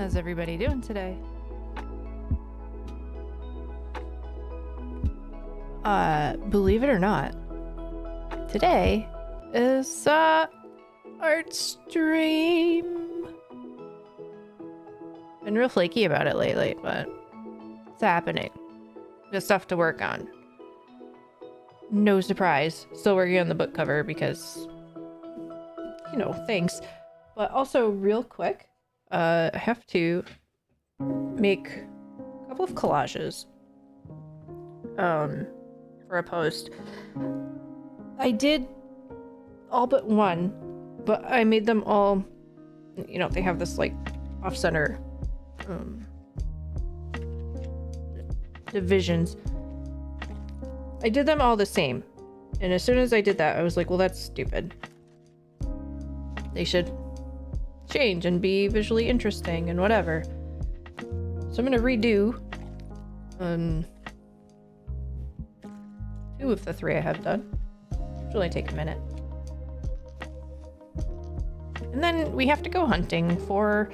How's everybody doing today? Believe it or not, today is art stream. Been real flaky about it lately, but it's happening. Just stuff to work on. No surprise. Still working on the book cover because, you know, thanks. But also, real quick, I have to make a couple of collages for a post. I did all but one, but I made them all, you know, they have this like off-center divisions. I did them all the same, and as soon as I did that, I was like, well, that's stupid. They should change and be visually interesting and whatever. So I'm gonna redo 2 of the 3 I have done. It'll only take a minute. And then we have to go hunting for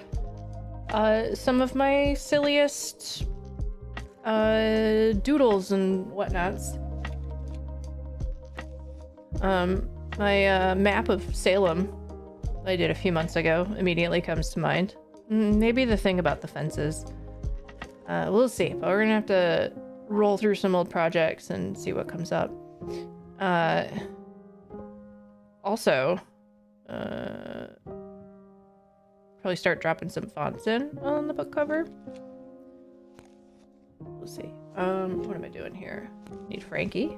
some of my silliest doodles and whatnots. My map of Salem I did a few months ago immediately comes to mind. Maybe the thing about the fences. We'll see, but we're gonna have to roll through some old projects and see what comes up. Also, probably start dropping some fonts in on the book cover. We'll see. What am I doing here? Need Frankie.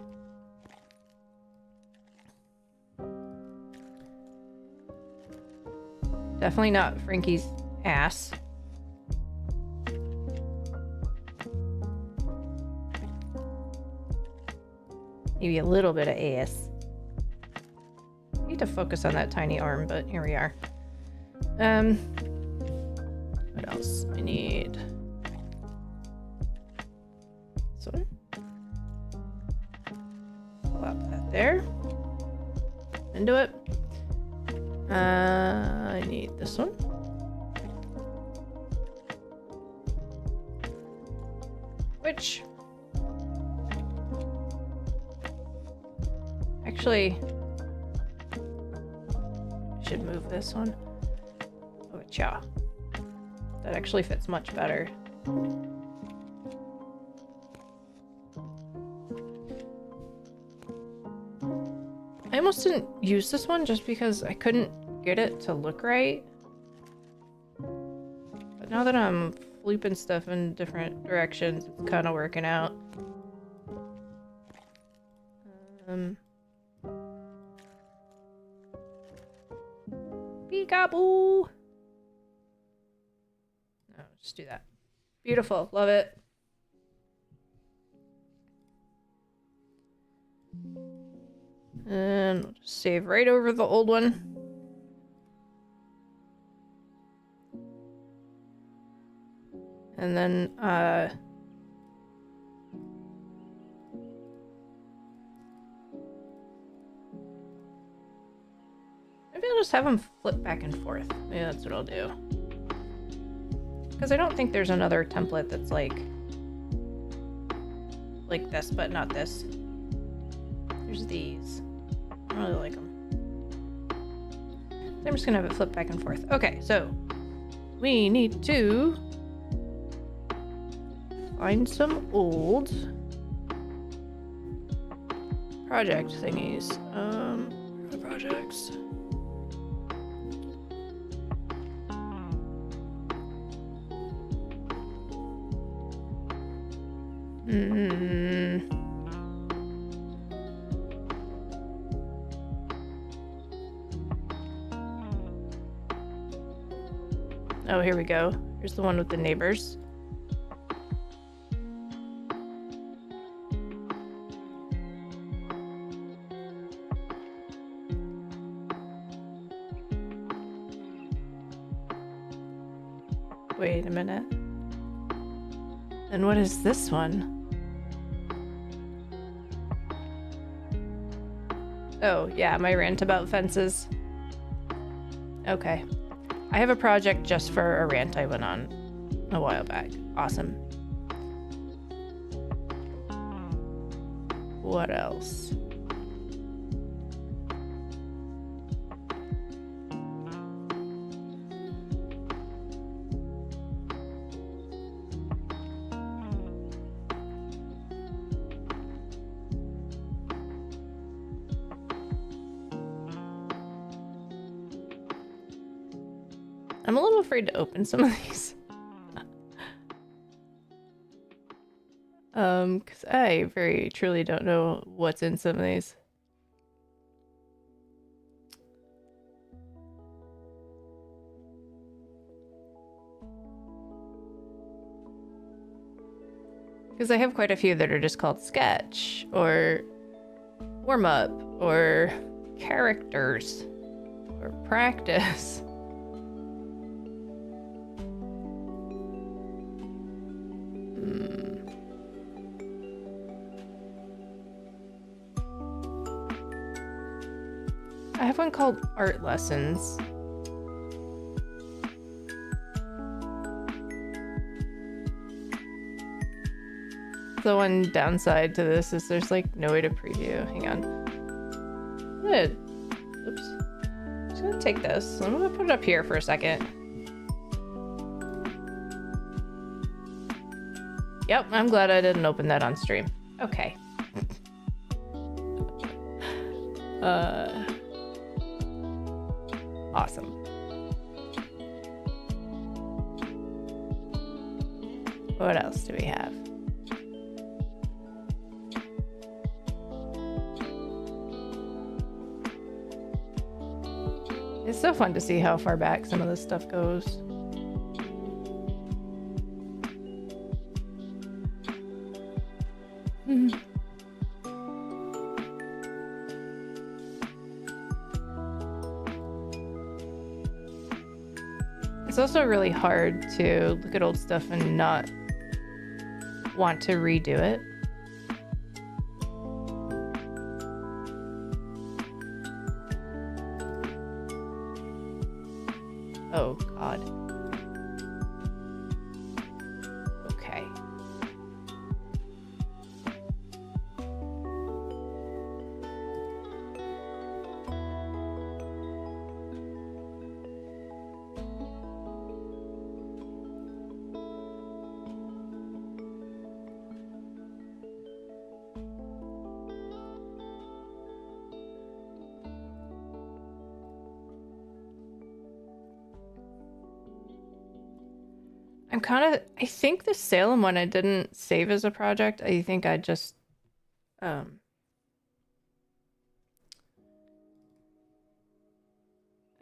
Definitely not Frankie's ass. Maybe a little bit of ass. I need to focus on that tiny arm, but here we are. What else? I need this one. Plop that there. Into it. I need this one. Which actually I should move this one. Oh, yeah. That actually fits much better. I almost didn't use this one just because I couldn't get it to look right. But now that I'm flipping stuff in different directions, it's kind of working out. Peekaboo! No, just do that. Beautiful. Love it. And we'll just save right over the old one. And then, maybe I'll just have them flip back and forth. Maybe that's what I'll do. Because I don't think there's another template that's like this, but not this. There's these. I don't really like them. So I'm just gonna have it flip back and forth. Okay, so we need to find some old project thingies. Where are the projects? Oh, here we go. Here's the one with the neighbors. Wait a minute. And what is this one? Oh, yeah, my rant about fences. Okay. I have a project just for a rant I went on a while back. Awesome. What else? I'm a little afraid to open some of these. Because I very truly don't know what's in some of these. Because I have quite a few that are just called sketch, or warm up, or characters, or practice. I have one called art lessons. The one downside to this is there's like no way to preview. Hang on. Oops. I'm just gonna take this. I'm gonna put it up here for a second. Yep, I'm glad I didn't open that on stream. Okay. Awesome. What else do we have? It's so fun to see how far back some of this stuff goes. It's also really hard to look at old stuff and not want to redo it. Oh, God. Okay. I think the Salem one I didn't save as a project. I think I just, I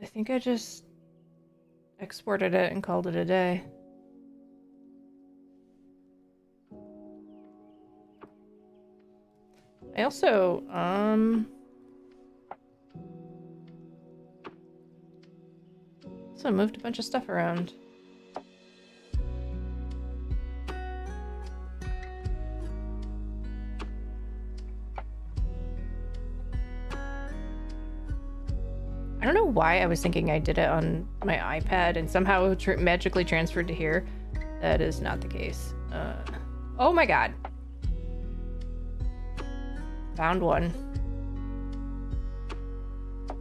think I just exported it and called it a day. I also, moved a bunch of stuff around. I don't know why I was thinking I did it on my iPad and somehow magically transferred to here. That is not the case. Oh my God. Found one.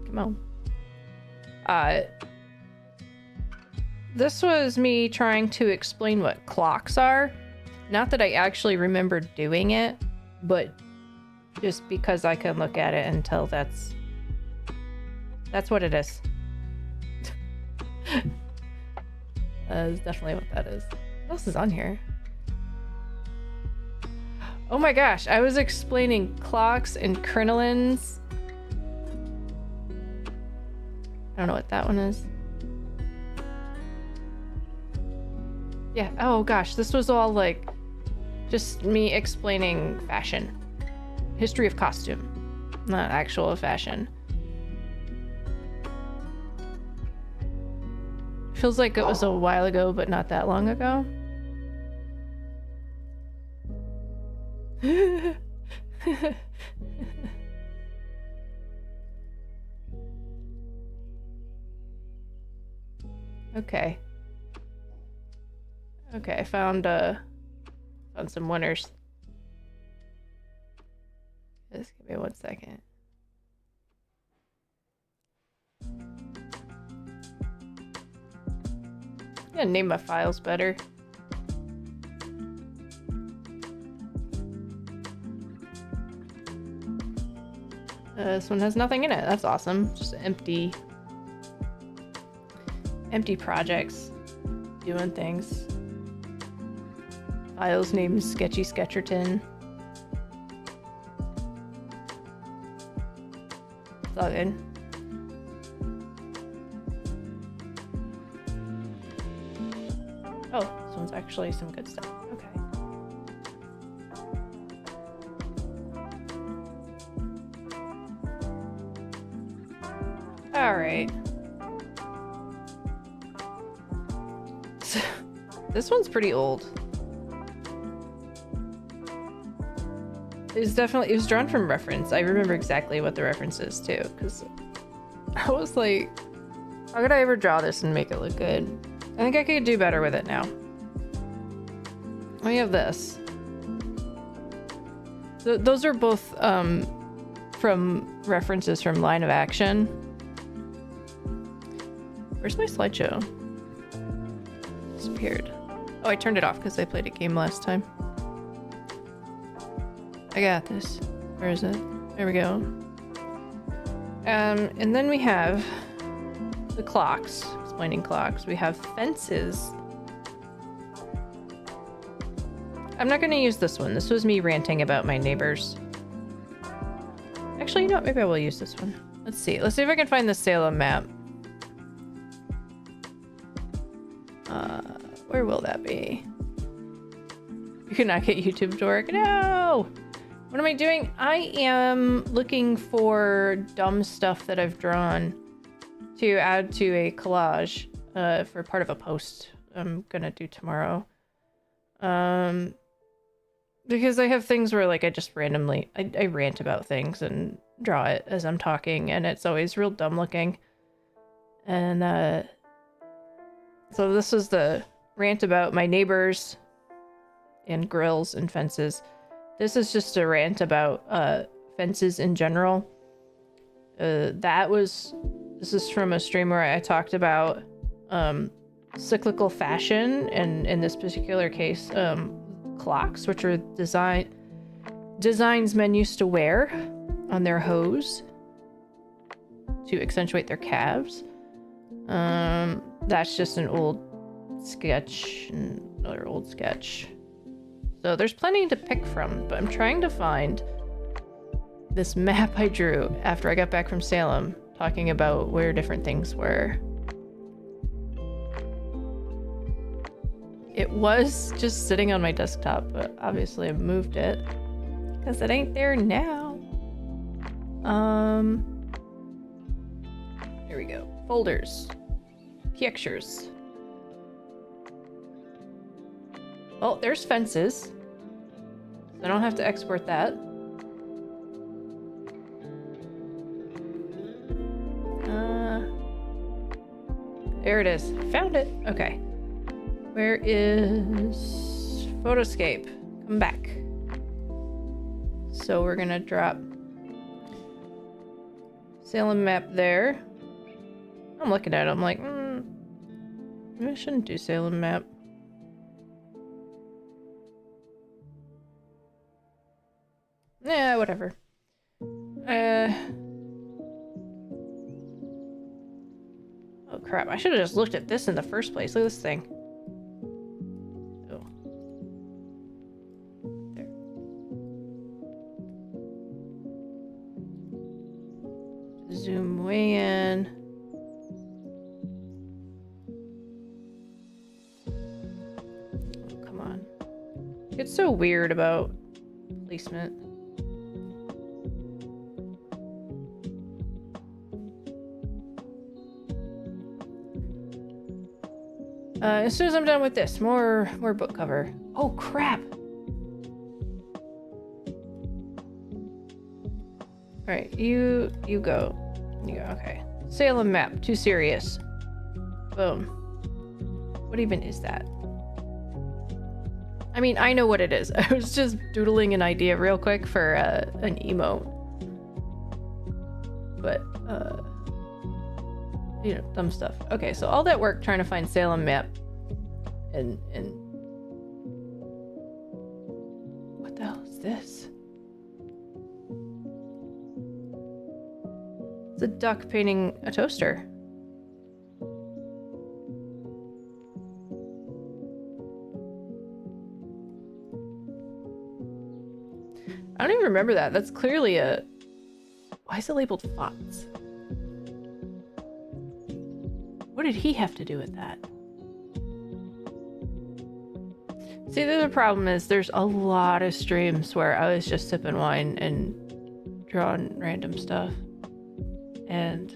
Come on. This was me trying to explain what clocks are. Not that I actually remember doing it, but just because I can look at it and tell that's what it is. That is definitely what that is. What else is on here? Oh my gosh, I was explaining clocks and crinolines. I don't know what that one is. Yeah, oh gosh, this was all like just me explaining fashion. History of costume, not actual fashion. Feels like it was a while ago, but not that long ago. Okay. Okay, I found some winners. Just give me 1 second. I'm gonna name my files better. This one has nothing in it. That's awesome. Just empty projects doing things. Files named Sketchy Sketcherton. It's all good. Oh, this one's actually some good stuff. Okay. All right. So, this one's pretty old. It was drawn from reference. I remember exactly what the reference is too, because I was like, how could I ever draw this and make it look good? I think I could do better with it now. We have this. Those are both from references from Line of Action. Where's my slideshow? Disappeared. Oh, I turned it off because I played a game last time. I got this. Where is it? There we go. And then we have the clocks. Explaining clocks. We have fences. I'm not going to use this one. This was me ranting about my neighbors. Actually, you know what? Maybe I will use this one. Let's see. Let's see if I can find the Salem map. Where will that be? You cannot get YouTube to work. No! What am I doing? I am looking for dumb stuff that I've drawn to add to a collage for part of a post I'm gonna do tomorrow. Because I have things where like I just randomly I rant about things and draw it as I'm talking, and it's always real dumb looking. And so this is the rant about my neighbors and grills and fences. This is just a rant about fences in general. This is from a stream where I talked about cyclical fashion, and in this particular case, clocks, which are designs men used to wear on their hose to accentuate their calves. That's just an old sketch, another old sketch. So there's plenty to pick from, but I'm trying to find this map I drew after I got back from Salem, talking about where different things were. It was just sitting on my desktop, but obviously I've moved it because it ain't there now. Here we go. Folders. Pictures. Oh, there's fences. I don't have to export that. There it is. Found it. Okay. Where is Photoscape? Come back. So we're gonna drop Salem map there. I'm looking at it. I'm like, maybe I shouldn't do Salem map. Yeah, whatever. Oh crap, I should have just looked at this in the first place. Look at this thing. Oh. There. Zoom way in. Oh, come on. It's so weird about placement. As soon as I'm done with this, more book cover. Oh crap! All right, you go. You go. Okay. Salem map. Too serious. Boom. What even is that? I mean, I know what it is. I was just doodling an idea real quick for an emote. But, you know, dumb stuff. Okay, so all that work trying to find Salem map and what the hell is this? It's a duck painting a toaster. I don't even remember that. That's clearly a... Why is it labeled Fox? What did he have to do with that? See, the problem is there's a lot of streams where I was just sipping wine and drawing random stuff. And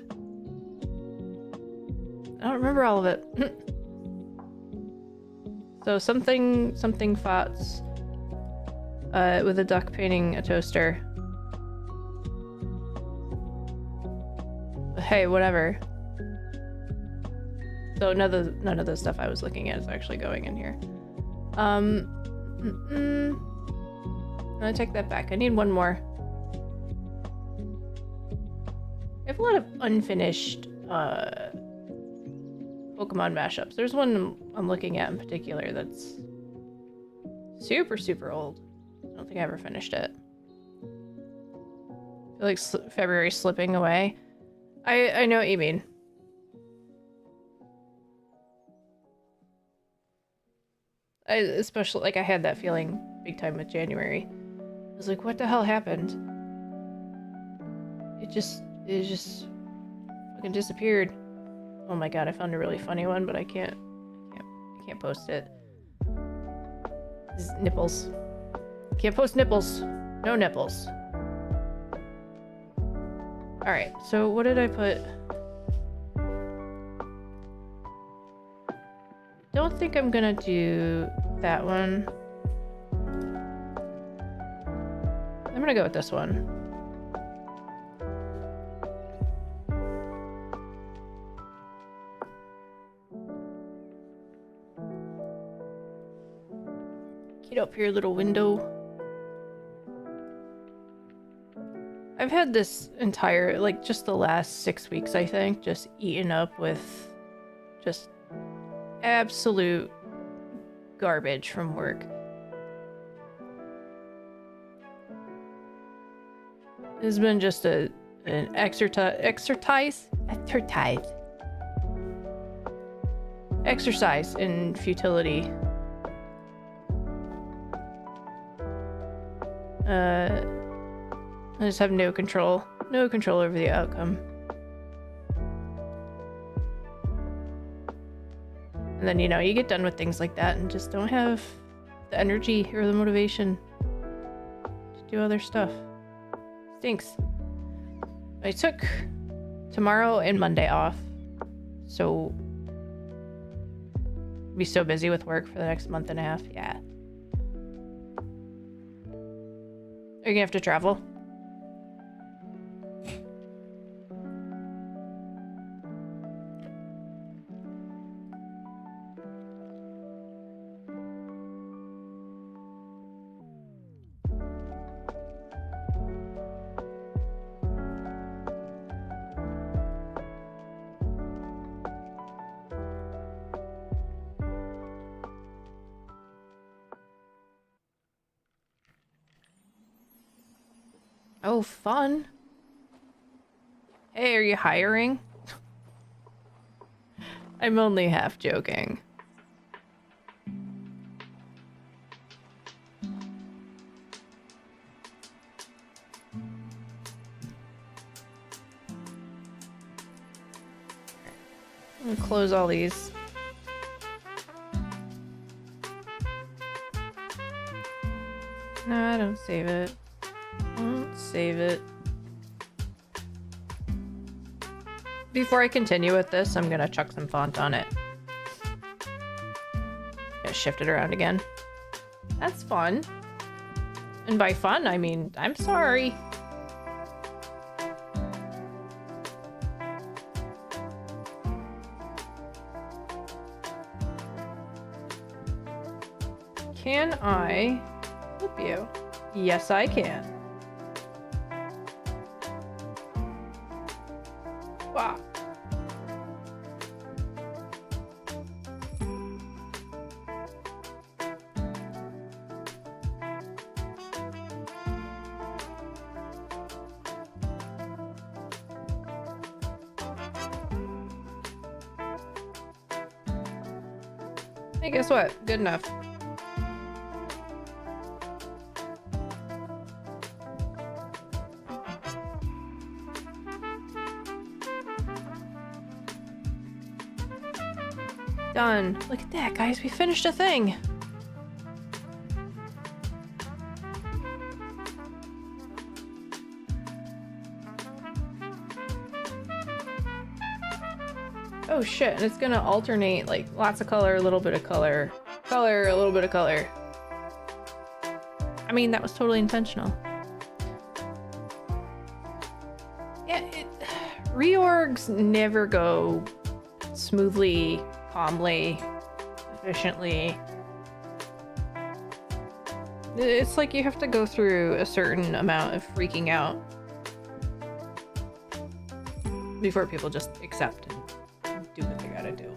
I don't remember all of it. So something Fox with a duck painting a toaster. But hey, whatever. So none of the stuff I was looking at is actually going in here. I'm gonna take that back. I need one more. I have a lot of unfinished Pokemon mashups. There's one I'm looking at in particular that's super old. I don't think I ever finished it. I feel like February's slipping away. I know what you mean. Especially, like, I had that feeling big time with January. I was like, what the hell happened? It just fucking disappeared. Oh my god, I found a really funny one, but I can't post it. This is nipples. Can't post nipples. No nipples. Alright, so what did I put? Don't think I'm gonna do that one. I'm gonna go with this one. Get up here, little window. I've had this entire, like, just the last 6 weeks, I think, just eaten up with just absolute garbage from work. It's been just an exercise in futility. I just have no control over the outcome. And then, you know, you get done with things like that and just don't have the energy or the motivation to do other stuff. Stinks. I took tomorrow and Monday off, so I'll be so busy with work for the next month and a half. Yeah. Are you gonna have to travel? Oh, fun. Hey, are you hiring? I'm only half joking. I'm gonna close all these. No, don't save it. Don't save it. Before I continue with this, I'm gonna chuck some font on it. Gonna shift it around again. That's fun. And by fun, I mean, I'm sorry. Can I flip you? Yes, I can. Wow. Hey, guess what? Good enough. Done. Look at that, guys. We finished a thing. Oh shit, and it's gonna alternate like lots of color, a little bit of color, color, a little bit of color. I mean, that was totally intentional. Yeah, reorgs never go smoothly, calmly, efficiently. It's like you have to go through a certain amount of freaking out before people just accept and do what they gotta do.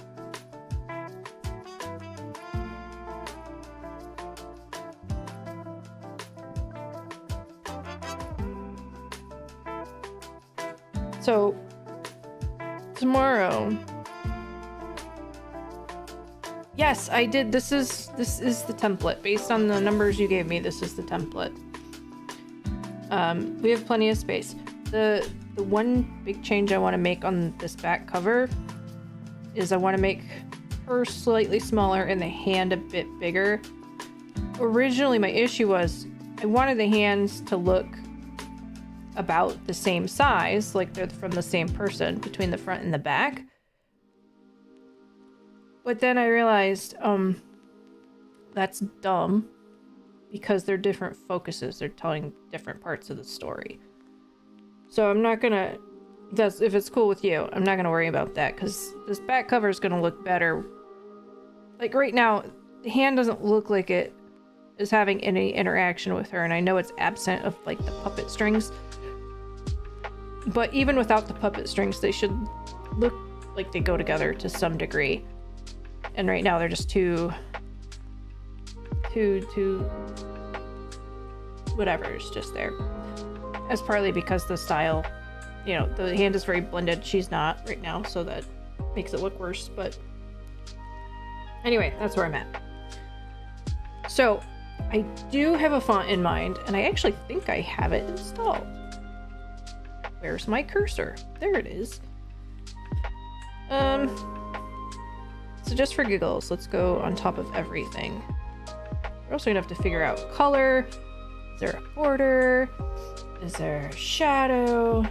So tomorrow, yes, I did. This is the template based on the numbers you gave me. This is the template. We have plenty of space. The one big change I want to make on this back cover is I want to make her slightly smaller and the hand a bit bigger. Originally, my issue was I wanted the hands to look about the same size, like they're from the same person between the front and the back. But then I realized, that's dumb because they're different focuses. They're telling different parts of the story. So I'm not gonna, if it's cool with you, I'm not gonna worry about that because this back cover is gonna look better. Like right now, the hand doesn't look like it is having any interaction with her, and I know it's absent of like the puppet strings. But even without the puppet strings, they should look like they go together to some degree. And right now they're just too whatever, it's just there. As partly because the style, you know, the hand is very blended. She's not right now, so that makes it look worse. But anyway, that's where I'm at. So I do have a font in mind, and I actually think I have it installed. Where's my cursor? There it is. So just for giggles, let's go on top of everything. We're also gonna have to figure out color. Is there a border? Is there a shadow?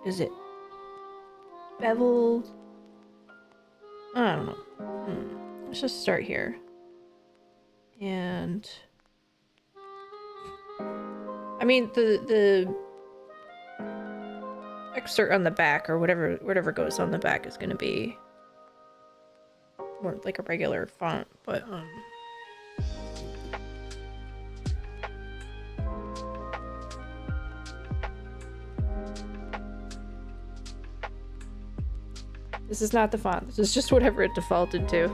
Is it beveled? I don't know. Let's just start here. And I mean the excerpt on the back, or whatever goes on the back, is going to be more like a regular font, but this is not the font. This is just whatever it defaulted to.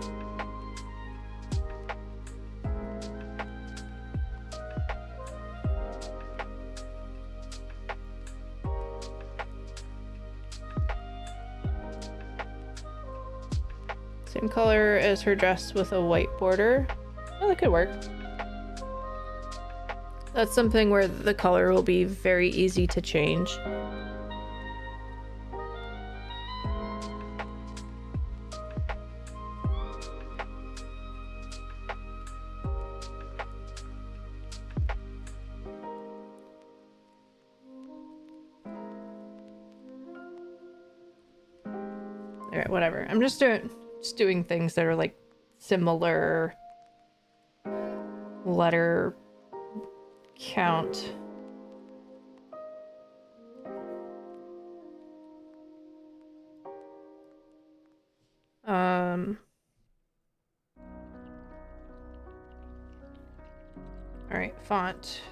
Same color as her dress with a white border. Oh, that could work. That's something where the color will be very easy to change. Alright, whatever. I'm just doing things that are like similar letter count. Alright, font.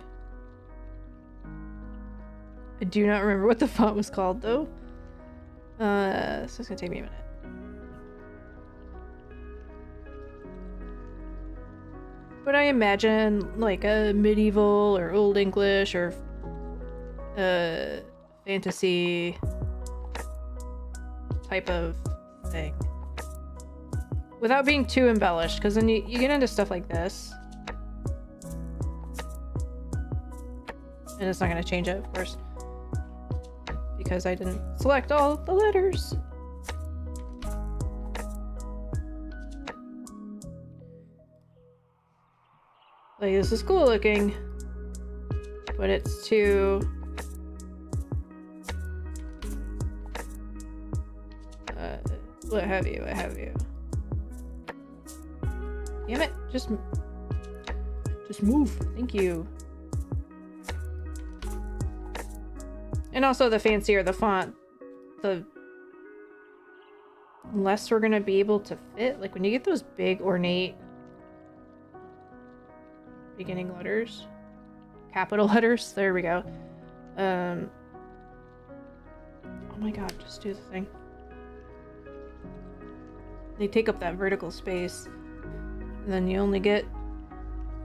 I do not remember what the font was called, though. So it's gonna take me a minute. But I imagine like a medieval or Old English or fantasy type of thing. Without being too embellished, because then you get into stuff like this. And it's not going to change it, of course. Because I didn't select all the letters. Like, this is cool looking. But it's too... what have you, what have you. Damn it, just move. Thank you. And also, the fancier the font, the less we're gonna be able to fit. Like, when you get those big, ornate beginning letters, capital letters, there we go. Oh my god, just do the thing. They take up that vertical space, and then you only get...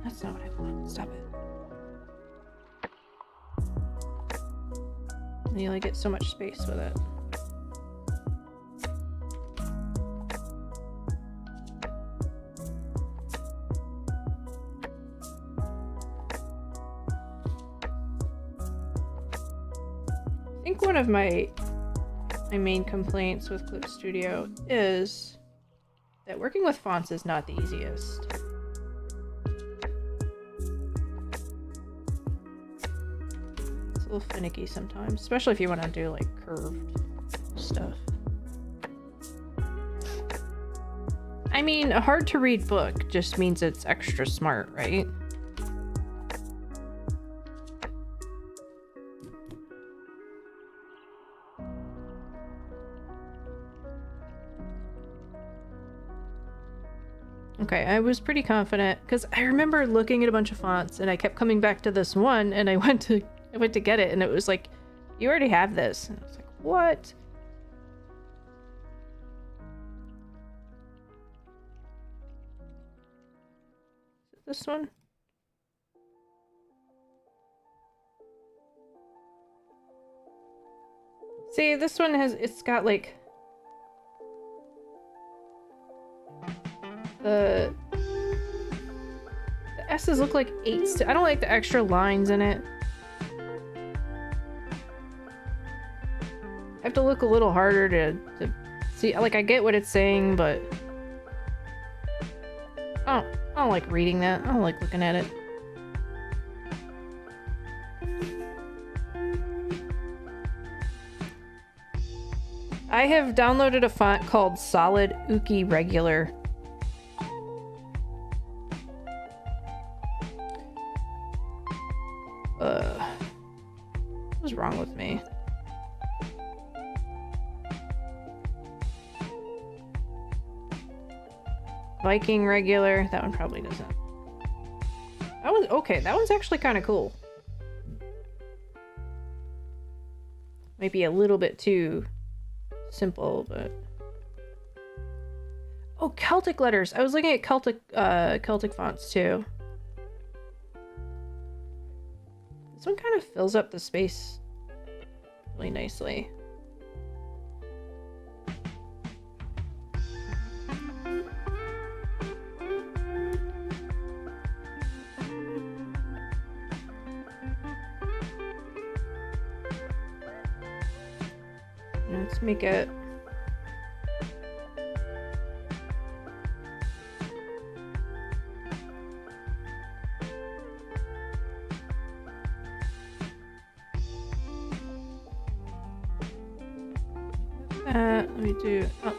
That's not what I want. Stop it. And you only get so much space with it. I think one of my main complaints with Clip Studio is that working with fonts is not the easiest. It's a little finicky sometimes, especially if you want to do like curved stuff. I mean, a hard to read book just means it's extra smart, right? Okay, I was pretty confident because I remember looking at a bunch of fonts and I kept coming back to this one, and I went to get it and it was like, you already have this. And I was like, what? Is it this one? See, this one it's got like the S's look like 8s. I don't like the extra lines in it. I have to look a little harder to see. Like, I get what it's saying, but I don't like reading that. I don't like looking at it. I have downloaded a font called Solid Uki Regular. What was wrong with me? Viking Regular. That one probably doesn't. That one's okay. That one's actually kind of cool. Might be a little bit too simple, but... Oh, Celtic letters. I was looking at Celtic fonts too. This one kind of fills up the space really nicely. Let's make it... let me do... Oh.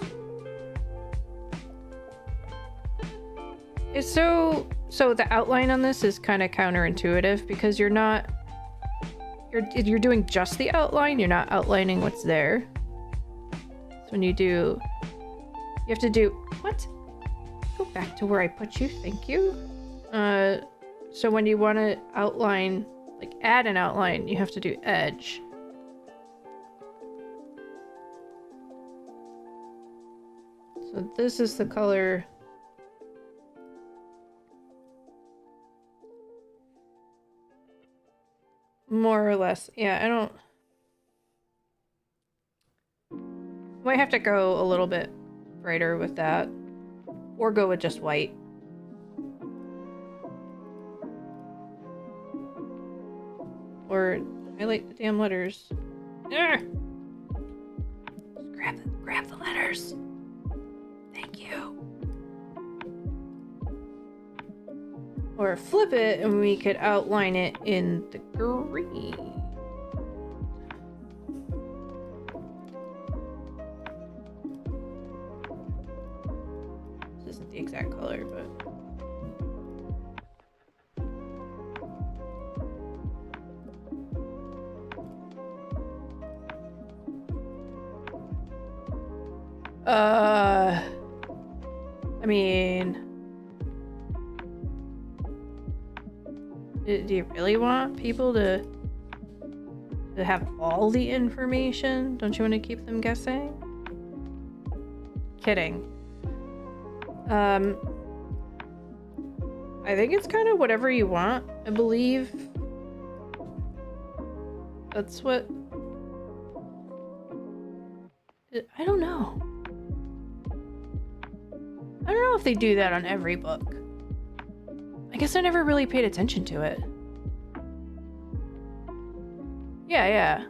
It's so the outline on this is kind of counterintuitive because you're not... You're doing just the outline, you're not outlining what's there. So when you do... You have to do... What? Go back to where I put you, thank you. So when you want to outline, like add an outline, you have to do edge. So this is the color. More or less. Yeah, I don't... Might have to go a little bit brighter with that. Or go with just white. Or highlight the damn letters. Grab the letters. Thank you. Or flip it and we could outline it in the green. This isn't the exact color, but... I mean... Do you really want people to have all the information? Don't you want to keep them guessing? Kidding. I think it's kind of whatever you want. I believe that's what... I don't know. I don't know if they do that on every book. I guess I never really paid attention to it. Yeah.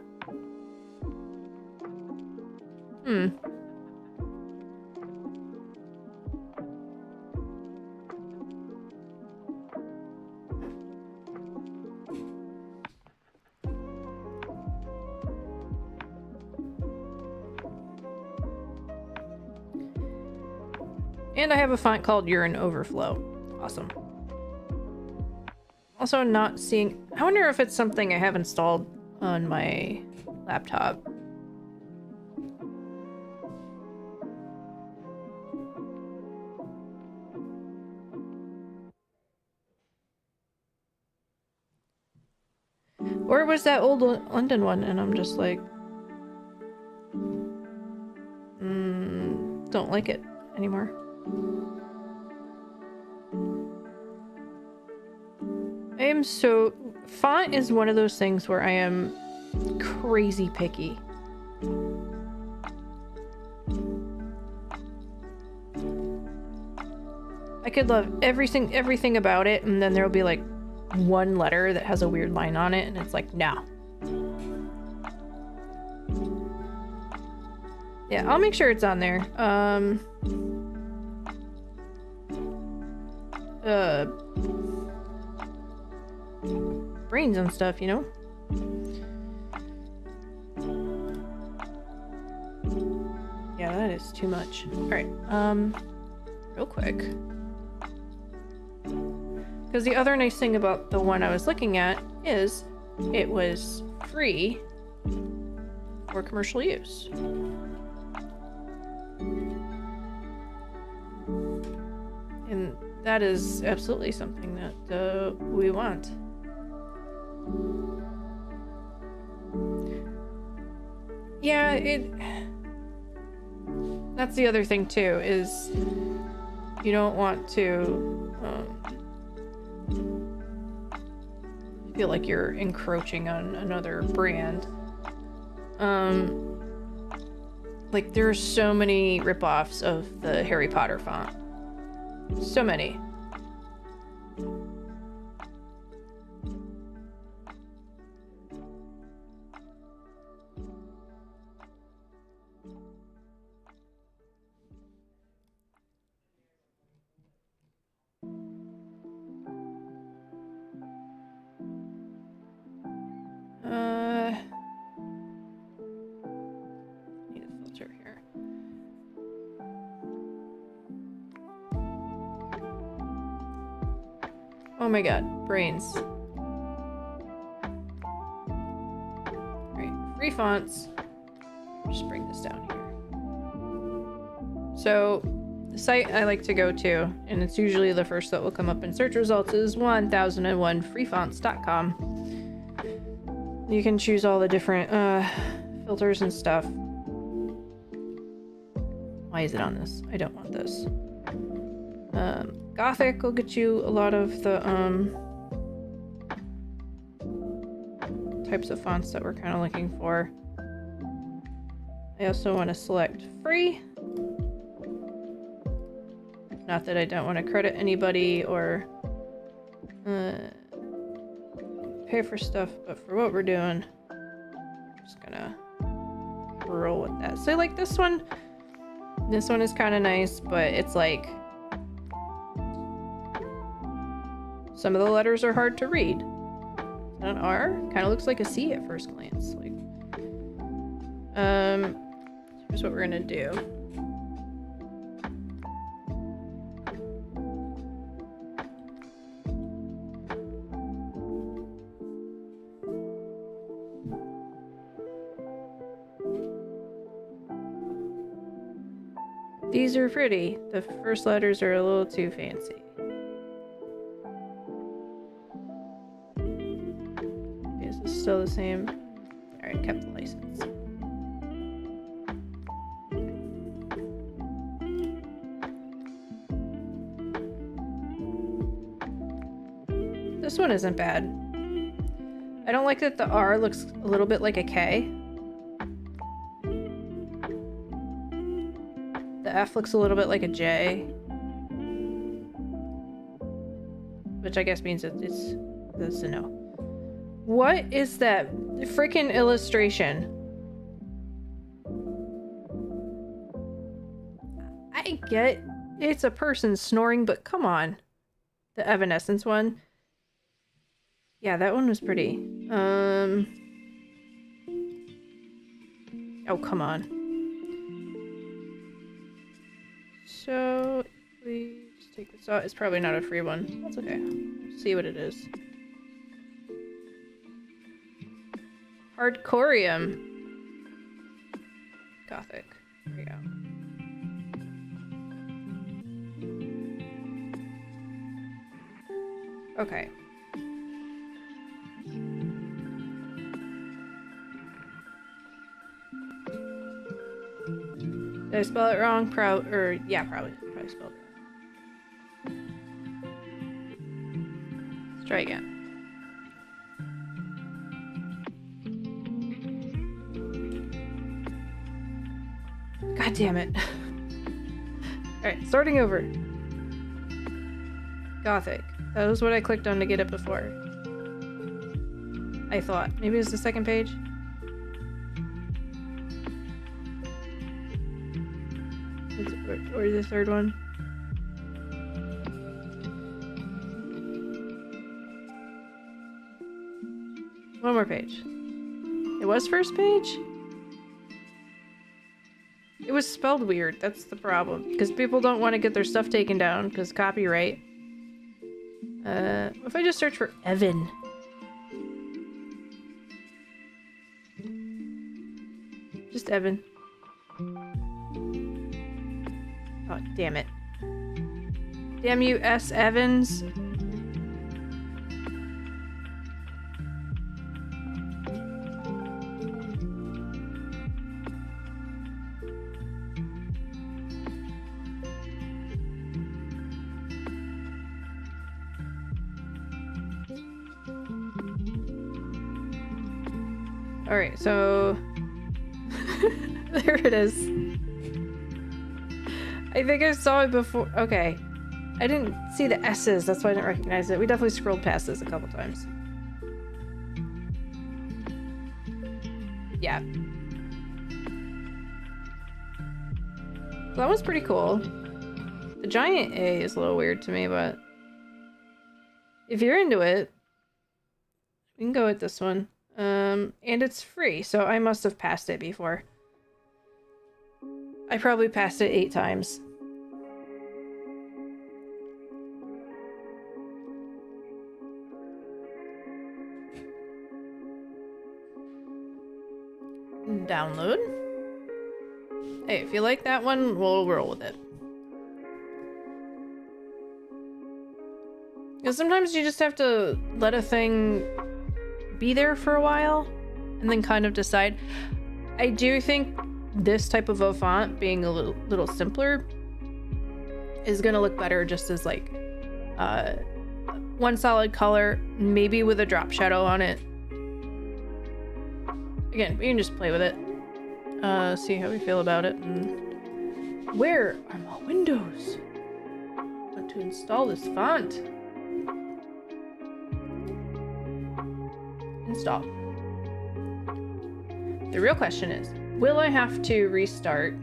And I have a font called Urine Overflow. Awesome. Also not seeing... I wonder if it's something I have installed on my laptop. Or was that old London one and I'm just like... don't like it anymore. I am so... Font is one of those things where I am crazy picky. I could love everything about it, and then there'll be like one letter that has a weird line on it, and it's like, no. Yeah, I'll make sure it's on there. Brains and stuff, you know? Yeah, that is too much. Alright, real quick. Because the other nice thing about the one I was looking at is it was free for commercial use. And that is absolutely something that we want. Yeah, that's the other thing too, is you don't want to feel like you're encroaching on another brand. Like there are so many ripoffs of the Harry Potter font. So many. Need a filter here. Oh my god, brains. Alright, free fonts. Just bring this down here. So, The site I like to go to, and it's usually the first that will come up in search results, is 1001freefonts.com. You can choose all the different filters and stuff. Why is it on this? I don't want this. Gothic will get you a lot of the types of fonts that we're kind of looking for. I also want to select free. Not that I don't want to credit anybody or pay for stuff, but for what we're doing, I'm just gonna roll with that. So like this one is kind of nice, but it's like some of the letters are hard to read. An R kind of looks like a C at first glance. Like, here's what we're gonna do. These are pretty. The first letters are a little too fancy. Is this still the same? Alright, kept the license. This one isn't bad. I don't like that the R looks a little bit like a K. The F looks a little bit like a J. Which I guess means it's a no. What is that freaking illustration? I get it's a person snoring, but come on. The Evanescence one. Yeah, that one was pretty. Oh, come on. So, we just take this out. It's probably not a free one. That's okay. Let's see what it is. Hardcorium. Gothic. There we go. Okay. Did I spell it wrong? Yeah, probably spelled it wrong. Let's try again. God damn it. Alright, starting over. Gothic. That was what I clicked on to get it before. I thought. Maybe it was the second page? Or the third one? One more page. It was first page? It was spelled weird. That's the problem. Because people don't want to get their stuff taken down because copyright. If I just search for Evan. Just Evan. Oh, damn it. Damn you, S. Evans. Alright, so... there it is. I think I saw it before. Okay. I didn't see the S's, that's why I didn't recognize it. We definitely scrolled past this a couple times. Yeah. So that was pretty cool. The giant A is a little weird to me, but... if you're into it, we can go with this one. And it's free, so I must have passed it before. I probably passed it 8 times. Download. Hey, if you like that one, we'll roll with it. Because sometimes you just have to let a thing be there for a while and then kind of decide. I do think this type of a font being a little simpler is gonna look better just as like one solid color, maybe with a drop shadow on it. Again, we can just play with it, see how we feel about it. And where are my windows? I want to install this font. Install. The real question is, will I have to restart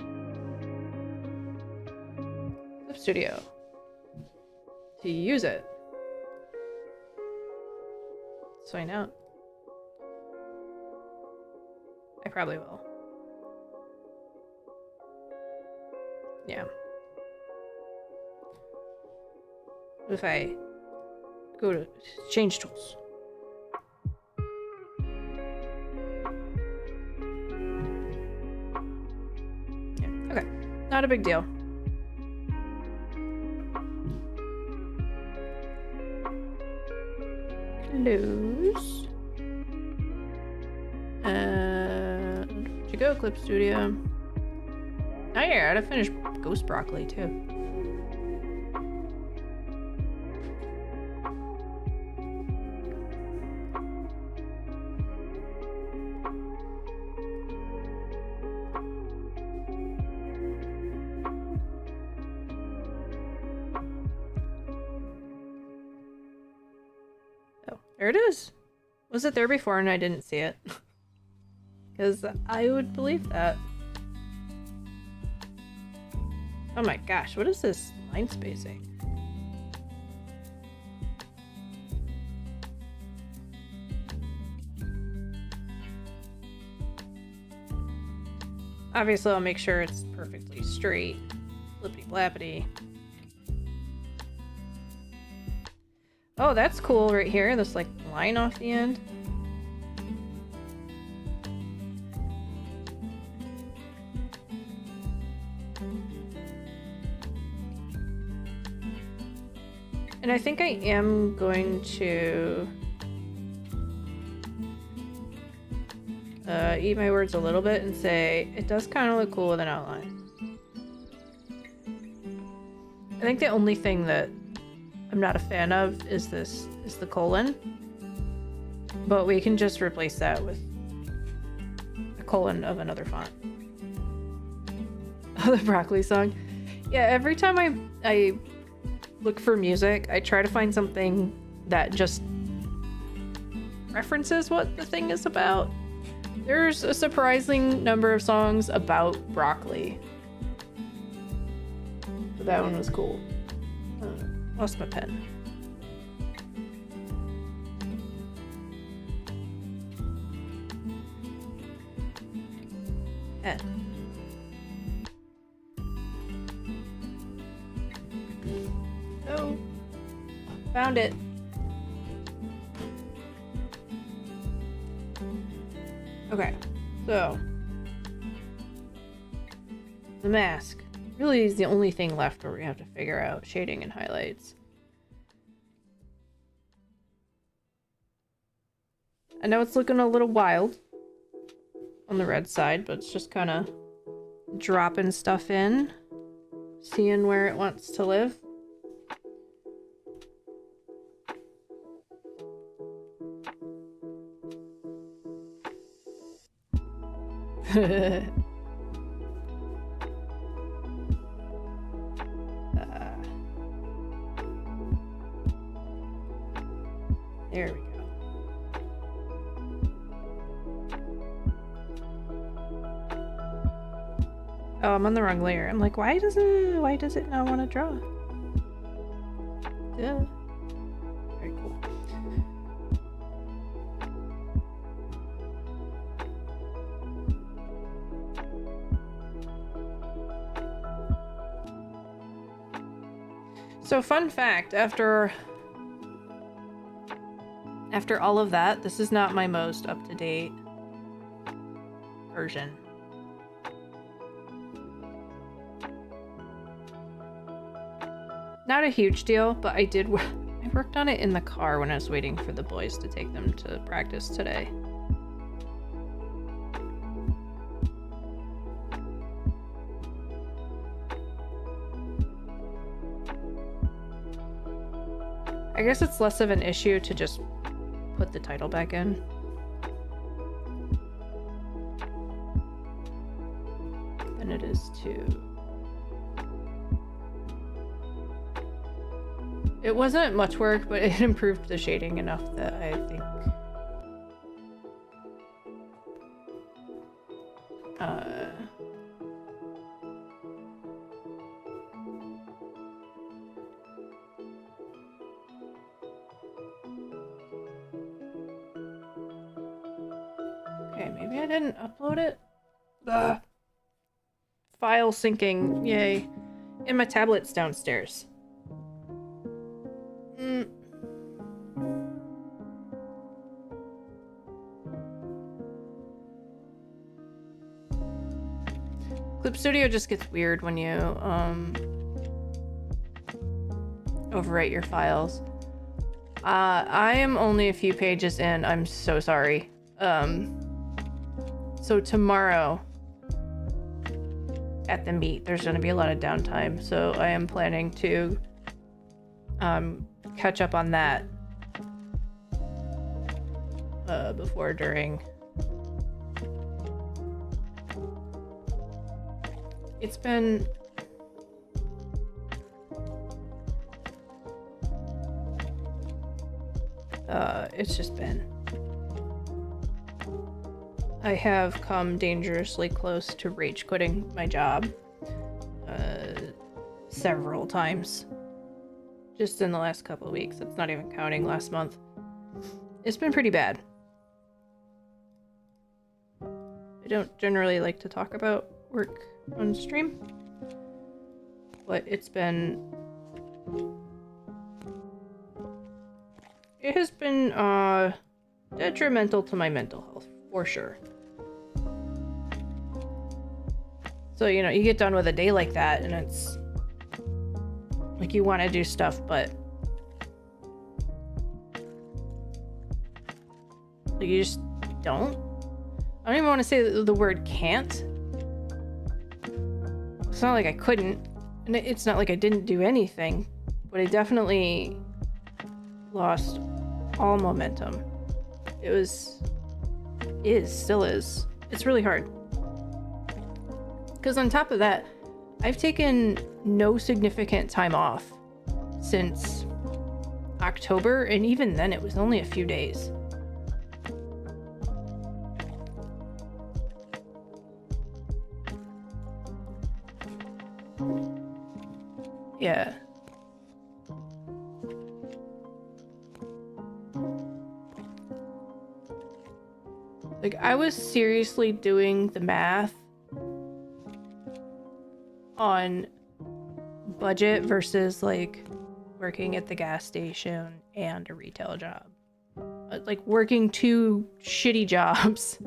Clip Studio to use it? Let's find out. I probably will. Yeah. If I go to change tools. Yeah, okay. Not a big deal. Close. To go Clip Studio. Oh yeah, I gotta finish Ghost Broccoli too. Oh, there it is. Was it there before and I didn't see it? Because I would believe that. Oh my gosh, what is this line spacing? Obviously, I'll make sure it's perfectly straight. Flippity blappity. Oh, that's cool right here. This like line off the end. And I think I am going to eat my words a little bit and say it does kind of look cool with an outline. I think the only thing that I'm not a fan of is the colon, but we can just replace that with a colon of another font. Oh, the broccoli song. Yeah, every time I look for music, I try to find something that just references what the thing is about. There's a surprising number of songs about broccoli. So that one was cool. Lost my pen. Pen. Oh, found it. Okay, so the mask really is the only thing left where we have to figure out shading and highlights. I know it's looking a little wild on the red side, but it's just kind of dropping stuff in, seeing where it wants to live. There we go. Oh, I'm on the wrong layer. I'm like, why does it not want to draw? Yeah. Very cool. So fun fact, after all of that, this is not my most up-to-date version. Not a huge deal, but I I worked on it in the car when I was waiting for the boys to take them to practice today. I guess it's less of an issue to just put the title back in. Than it is to... It wasn't much work, but it improved the shading enough that I think... Okay, maybe I didn't upload it? Ugh. File syncing, yay. And my tablet's downstairs. Clip Studio just gets weird when you overwrite your files. I am only a few pages in. I'm so sorry. So tomorrow at the meet, there's going to be a lot of downtime. So I am planning to catch up on that before, during. It's been... it's just been... I have come dangerously close to rage quitting my job several times. Just in the last couple of weeks. It's not even counting last month. It's been pretty bad. I don't generally like to talk about work on stream, but it's been... It has been detrimental to my mental health, for sure. So, you know, you get done with a day like that and it's like you want to do stuff, but like you just don't. I don't even want to say the word can't. It's not like I couldn't, and it's not like I didn't do anything, but I definitely lost all momentum. It was, still is. It's really hard. Because on top of that, I've taken no significant time off since October, and even then it was only a few days. Yeah. Like, I was seriously doing the math on budget versus like working at the gas station and a retail job. Like working 2 shitty jobs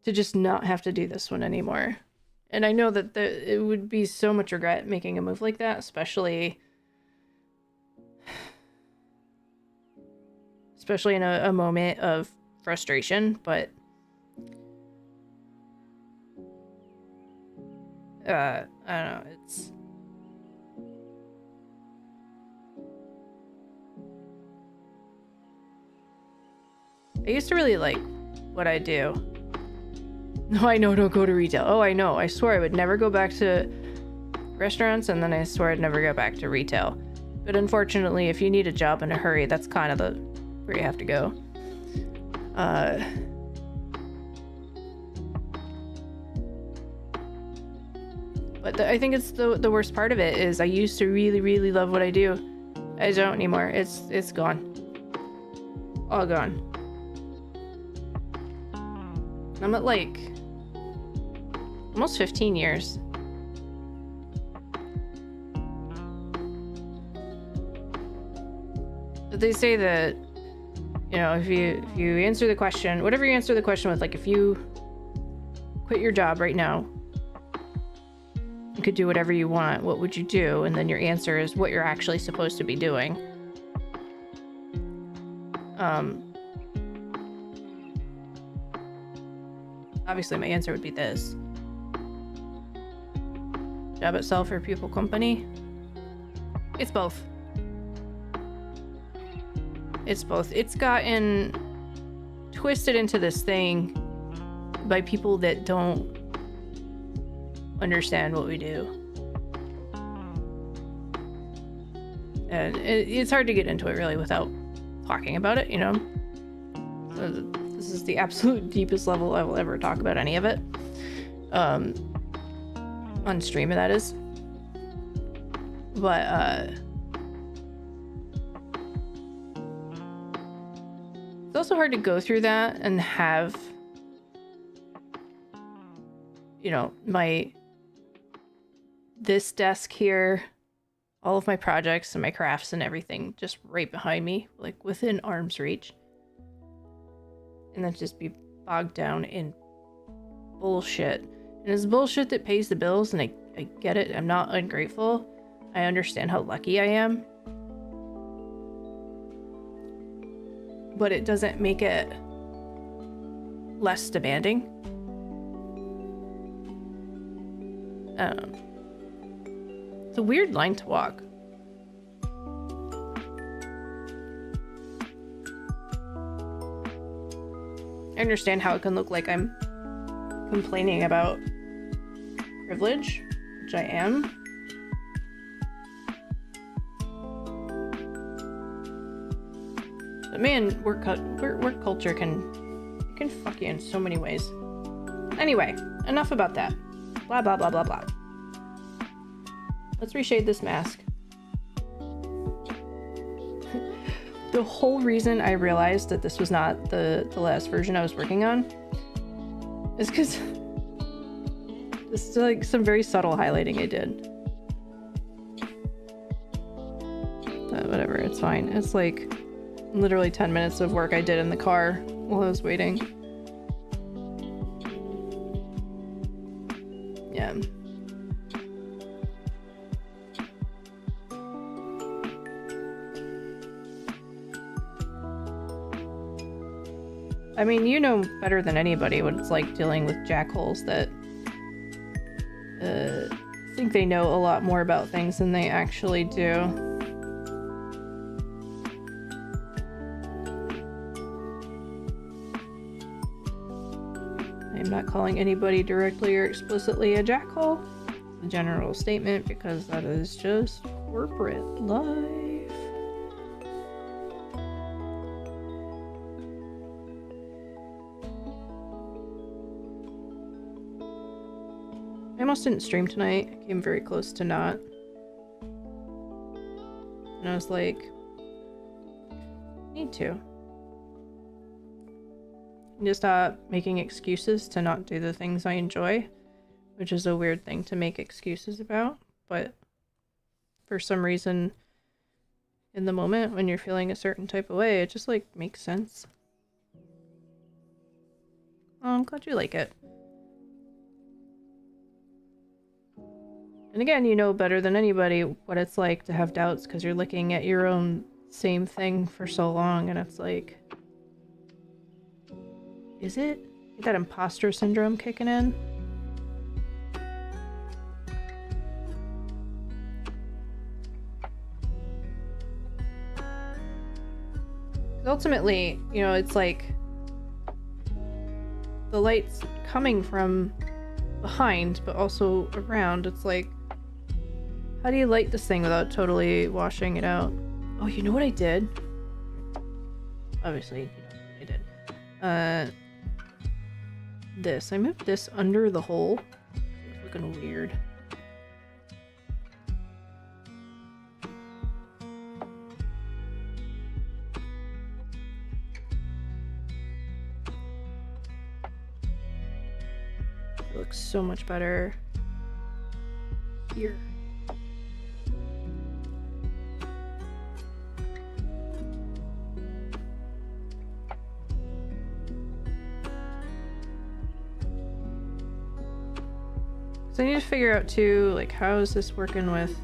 to just not have to do this one anymore. And I know that it would be so much regret making a move like that, especially in a moment of frustration, but I don't know, it's... I used to really like what I do. No, I know, don't go to retail. Oh, I know. I swore I would never go back to restaurants, and then I swore I'd never go back to retail. But unfortunately, if you need a job in a hurry, that's kind of where you have to go. But I think it's the worst part of it is I used to really, really love what I do. I don't anymore. It's gone. All gone. I'm at like almost 15 years. But they say that, you know, if you answer the question, whatever you answer the question with, like if you quit your job right now You could do whatever you want. What would you do? And then your answer is what you're actually supposed to be doing. Obviously, my answer would be this. Job itself or people company? It's both. It's both. It's gotten twisted into this thing by people that don't understand what we do. And it's hard to get into it really without talking about it, you know? This is the absolute deepest level I will ever talk about any of it. On stream, that is. But, it's also hard to go through that and have, you know, this desk here, all of my projects and my crafts and everything just right behind me, like within arm's reach. And then just be bogged down in bullshit. And it's bullshit that pays the bills, and I get it. I'm not ungrateful. I understand how lucky I am. But it doesn't make it less demanding. It's a weird line to walk. I understand how it can look like I'm complaining about privilege, which I am. But man, work culture can fuck you in so many ways. Anyway, enough about that. Blah blah blah blah blah. Let's reshade this mask. The whole reason I realized that this was not the last version I was working on is because this is like some very subtle highlighting I did. But whatever, it's fine. It's like literally 10 minutes of work I did in the car while I was waiting. Yeah. I mean, you know better than anybody what it's like dealing with jackholes that think they know a lot more about things than they actually do. I'm not calling anybody directly or explicitly a jackhole. It's a general statement because that is just corporate life. I almost didn't stream tonight. I came very close to not. And I was like, need to. Just stop making excuses to not do the things I enjoy, which is a weird thing to make excuses about, but for some reason in the moment when you're feeling a certain type of way, it just like makes sense. Oh, I'm glad you like it. And again, you know better than anybody what it's like to have doubts because you're looking at your own same thing for so long, and it's like, is it? Is that imposter syndrome kicking in? Ultimately, you know, it's like the light's coming from behind, but also around. It's like, how do you light this thing without totally washing it out? Oh, you know what I did? Obviously, you know what I did. This. I moved this under the hole. It's looking weird. It looks so much better here. So I need to figure out too, like, how is this working with,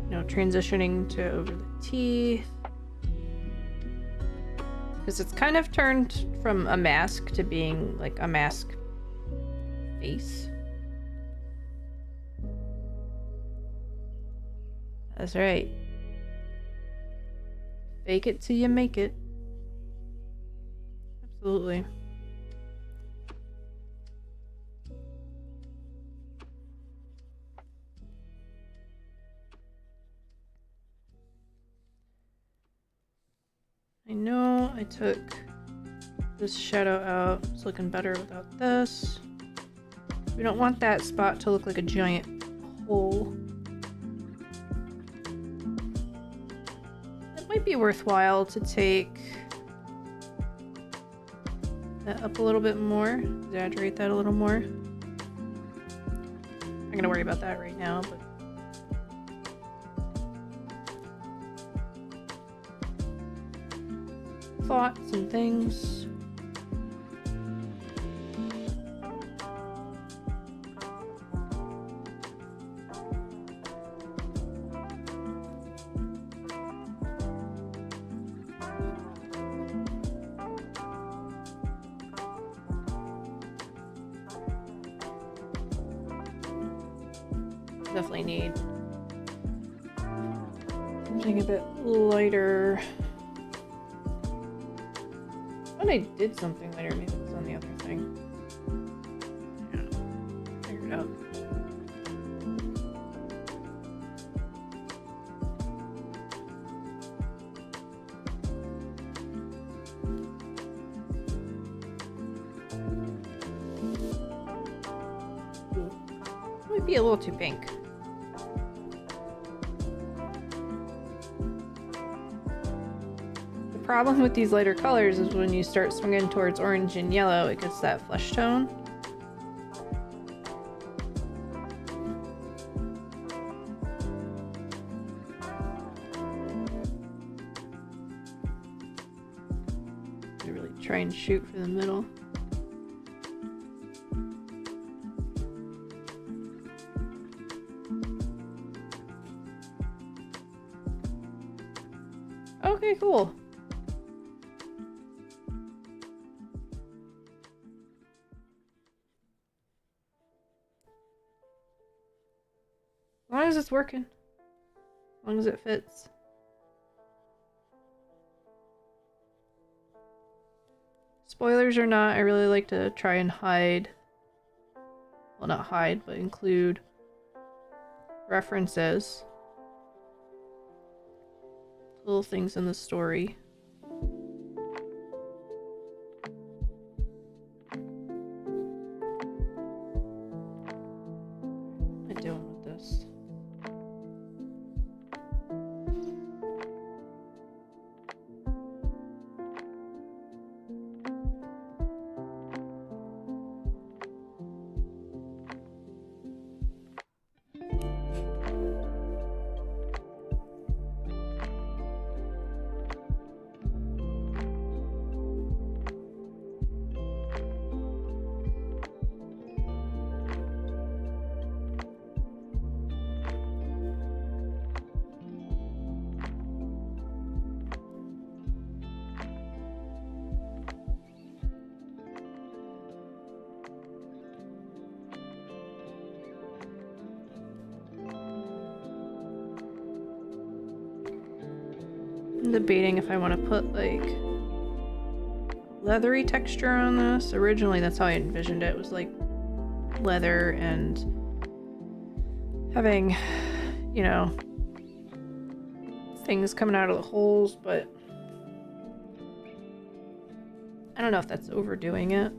you know, transitioning to over the teeth? Because it's kind of turned from a mask to being like a mask face. That's right. Fake it till you make it. Absolutely. I know I took this shadow out. It's looking better without this. We don't want that spot to look like a giant hole. It might be worthwhile to take that up a little bit more, exaggerate that a little more. I'm not gonna worry about that right now, but thoughts and things. Definitely need something a bit lighter. When I did something later, maybe it was on the other thing. Yeah, figure it out. Ooh. Might be a little too pink. The problem with these lighter colors is when you start swinging towards orange and yellow, it gets that flesh tone. I really try and shoot for the middle. Okay, cool. As long as it's working. As long as it fits. Spoilers or not, I really like to try and hide. Well, not hide, but include references. Little things in the story. What am I doing with this? I'm debating if I want to put like leathery texture on this. Originally that's how I envisioned it, was like leather and having, you know, things coming out of the holes, but I don't know if that's overdoing it.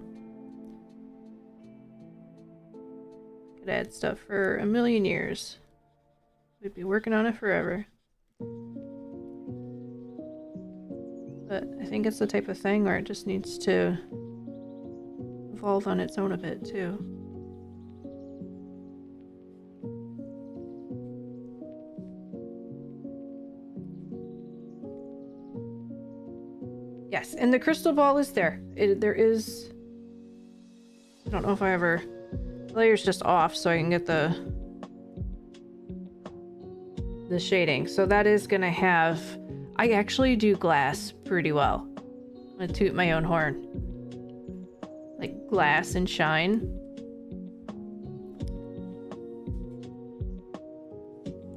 Could add stuff for a million years. We'd be working on it forever. But I think it's the type of thing where it just needs to evolve on its own a bit too. Yes, and the crystal ball is there. There is... I don't know if I ever layer's just off so I can get the shading. So that is gonna have... I actually do glass pretty well. I'm gonna toot my own horn. Like glass and shine.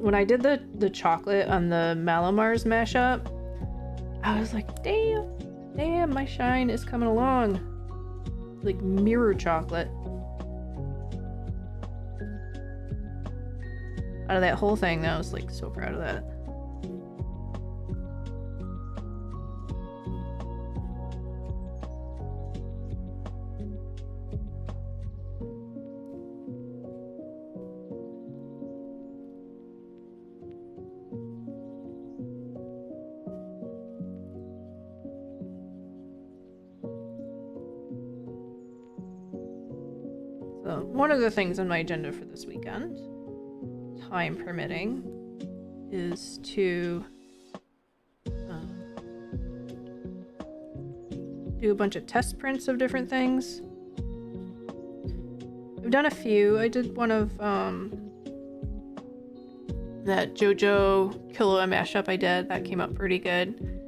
When I did the chocolate on the Malomars mashup, I was like, damn, my shine is coming along. Like mirror chocolate. Out of that whole thing, I was like so proud of that. So, one of the things on my agenda for this weekend, time permitting, is to do a bunch of test prints of different things. I've done a few. I did one of that JoJo Killua mashup I did. That came up pretty good.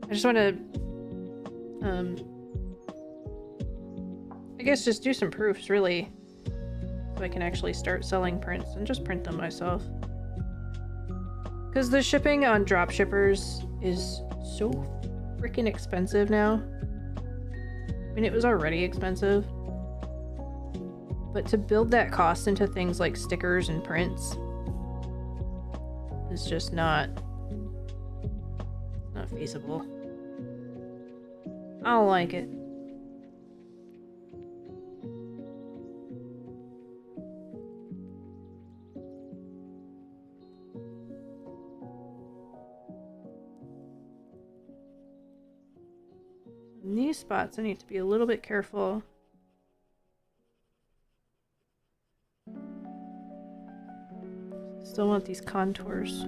I just want to I guess just do some proofs, really, so I can actually start selling prints and just print them myself. Because the shipping on dropshippers is so freaking expensive now. I mean, it was already expensive. But to build that cost into things like stickers and prints is just not feasible. I don't like it. In these spots, I need to be a little bit careful. Still want these contours.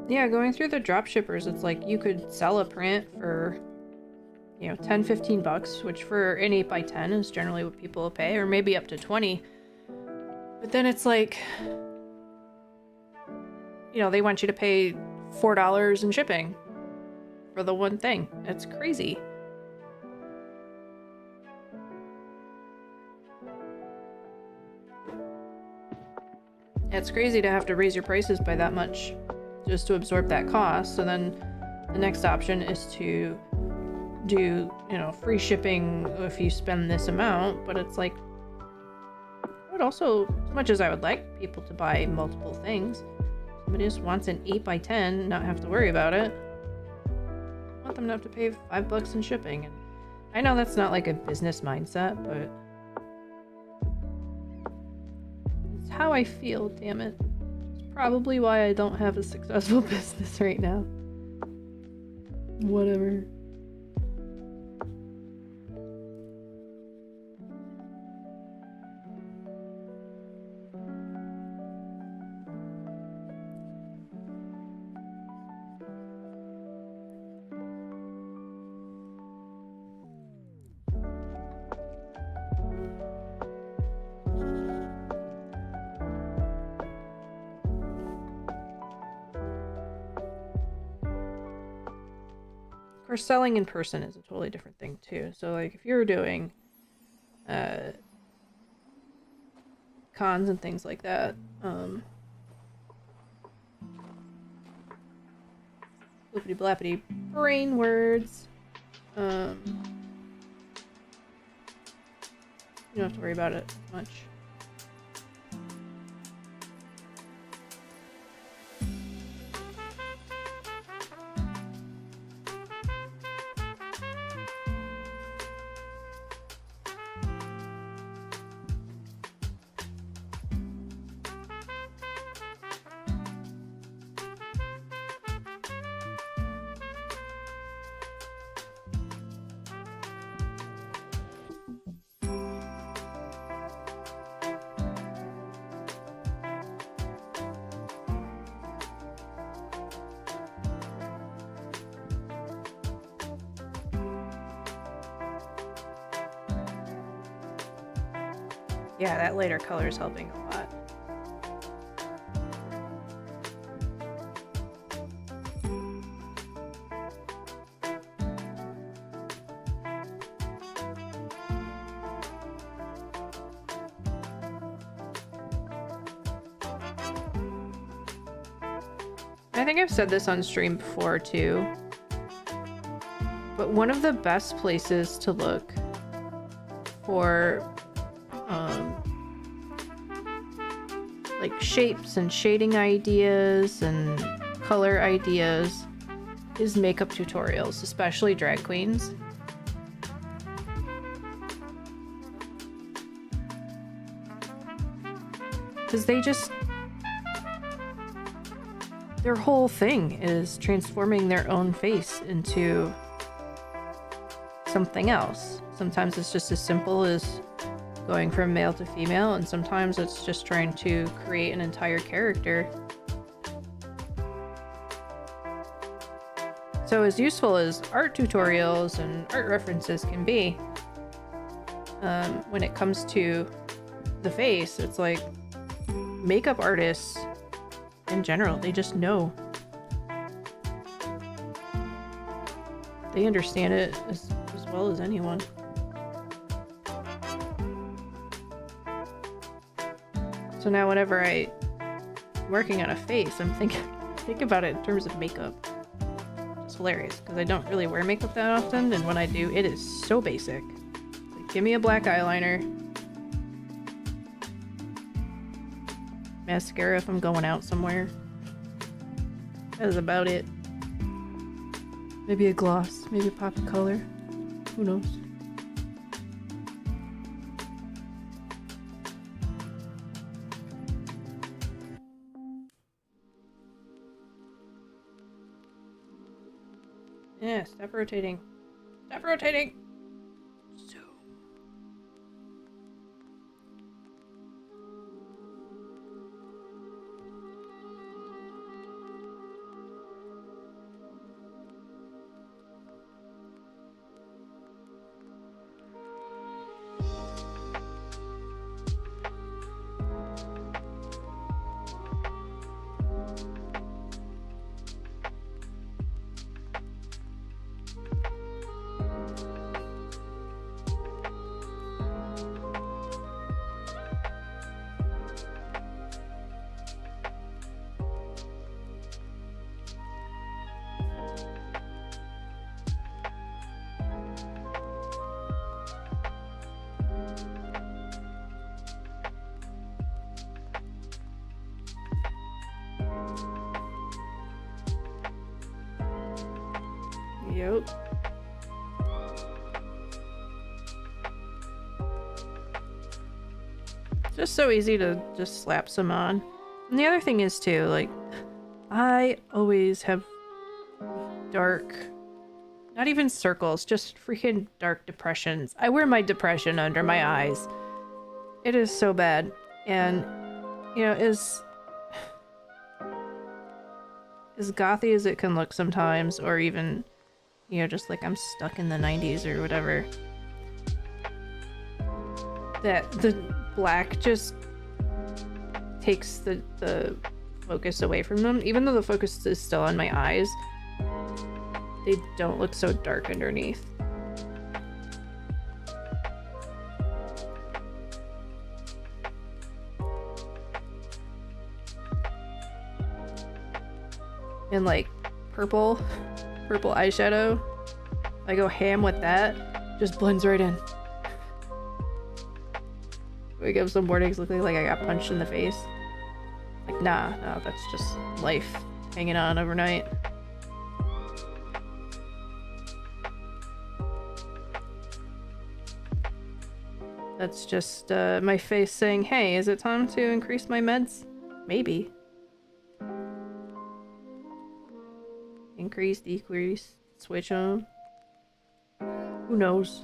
Yeah, going through the dropshippers, it's like you could sell a print for, you know, 10, 15 bucks, which for an 8x10 is generally what people will pay, or maybe up to 20. But then it's like, you know, they want you to pay $4 in shipping for the one thing. That's crazy. It's crazy to have to raise your prices by that much just to absorb that cost. So then the next option is to do, you know, free shipping if you spend this amount. But it's like, I would also, as much as I would like people to buy multiple things, somebody just wants an 8x10, not have to worry about it. I want them to have to pay $5 in shipping. And I know that's not like a business mindset, but it's how I feel, damn it. Probably why I don't have a successful business right now. Whatever. Of course, selling in person is a totally different thing too. So like if you're doing cons and things like that, flippity blappity brain words, you don't have to worry about it much. Yeah, that lighter color is helping a lot. I think I've said this on stream before too, but one of the best places to look for like shapes and shading ideas and color ideas is makeup tutorials, especially drag queens. Because their whole thing is transforming their own face into something else. Sometimes it's just as simple as going from male to female, and sometimes it's just trying to create an entire character. So as useful as art tutorials and art references can be, when it comes to the face, it's like makeup artists in general, they just know. They understand it as well as anyone. So now whenever I'm working on a face, I'm think about it in terms of makeup. It's hilarious because I don't really wear makeup that often, and when I do, it is so basic. Like, give me a black eyeliner, mascara if I'm going out somewhere. That is about it. Maybe a gloss, maybe a pop of color. Who knows? Yeah, stop rotating. Stop rotating! Yep. Just so easy to just slap some on. And the other thing is too, like, I always have dark, not even circles, just freaking dark depressions. I wear my depression under my eyes. It is so bad. And, you know, as gothy as it can look sometimes, or even, you know, just like I'm stuck in the 90s or whatever, that the black just takes the focus away from them. Even though the focus is still on my eyes, they don't look so dark underneath. And like purple eyeshadow, I go ham with that, just blends right in. Wake up some mornings looking like I got punched in the face. Like, nah, no, that's just life hanging on overnight. That's just my face saying, hey, is it time to increase my meds? Maybe. Increase, decrease, switch on. Who knows?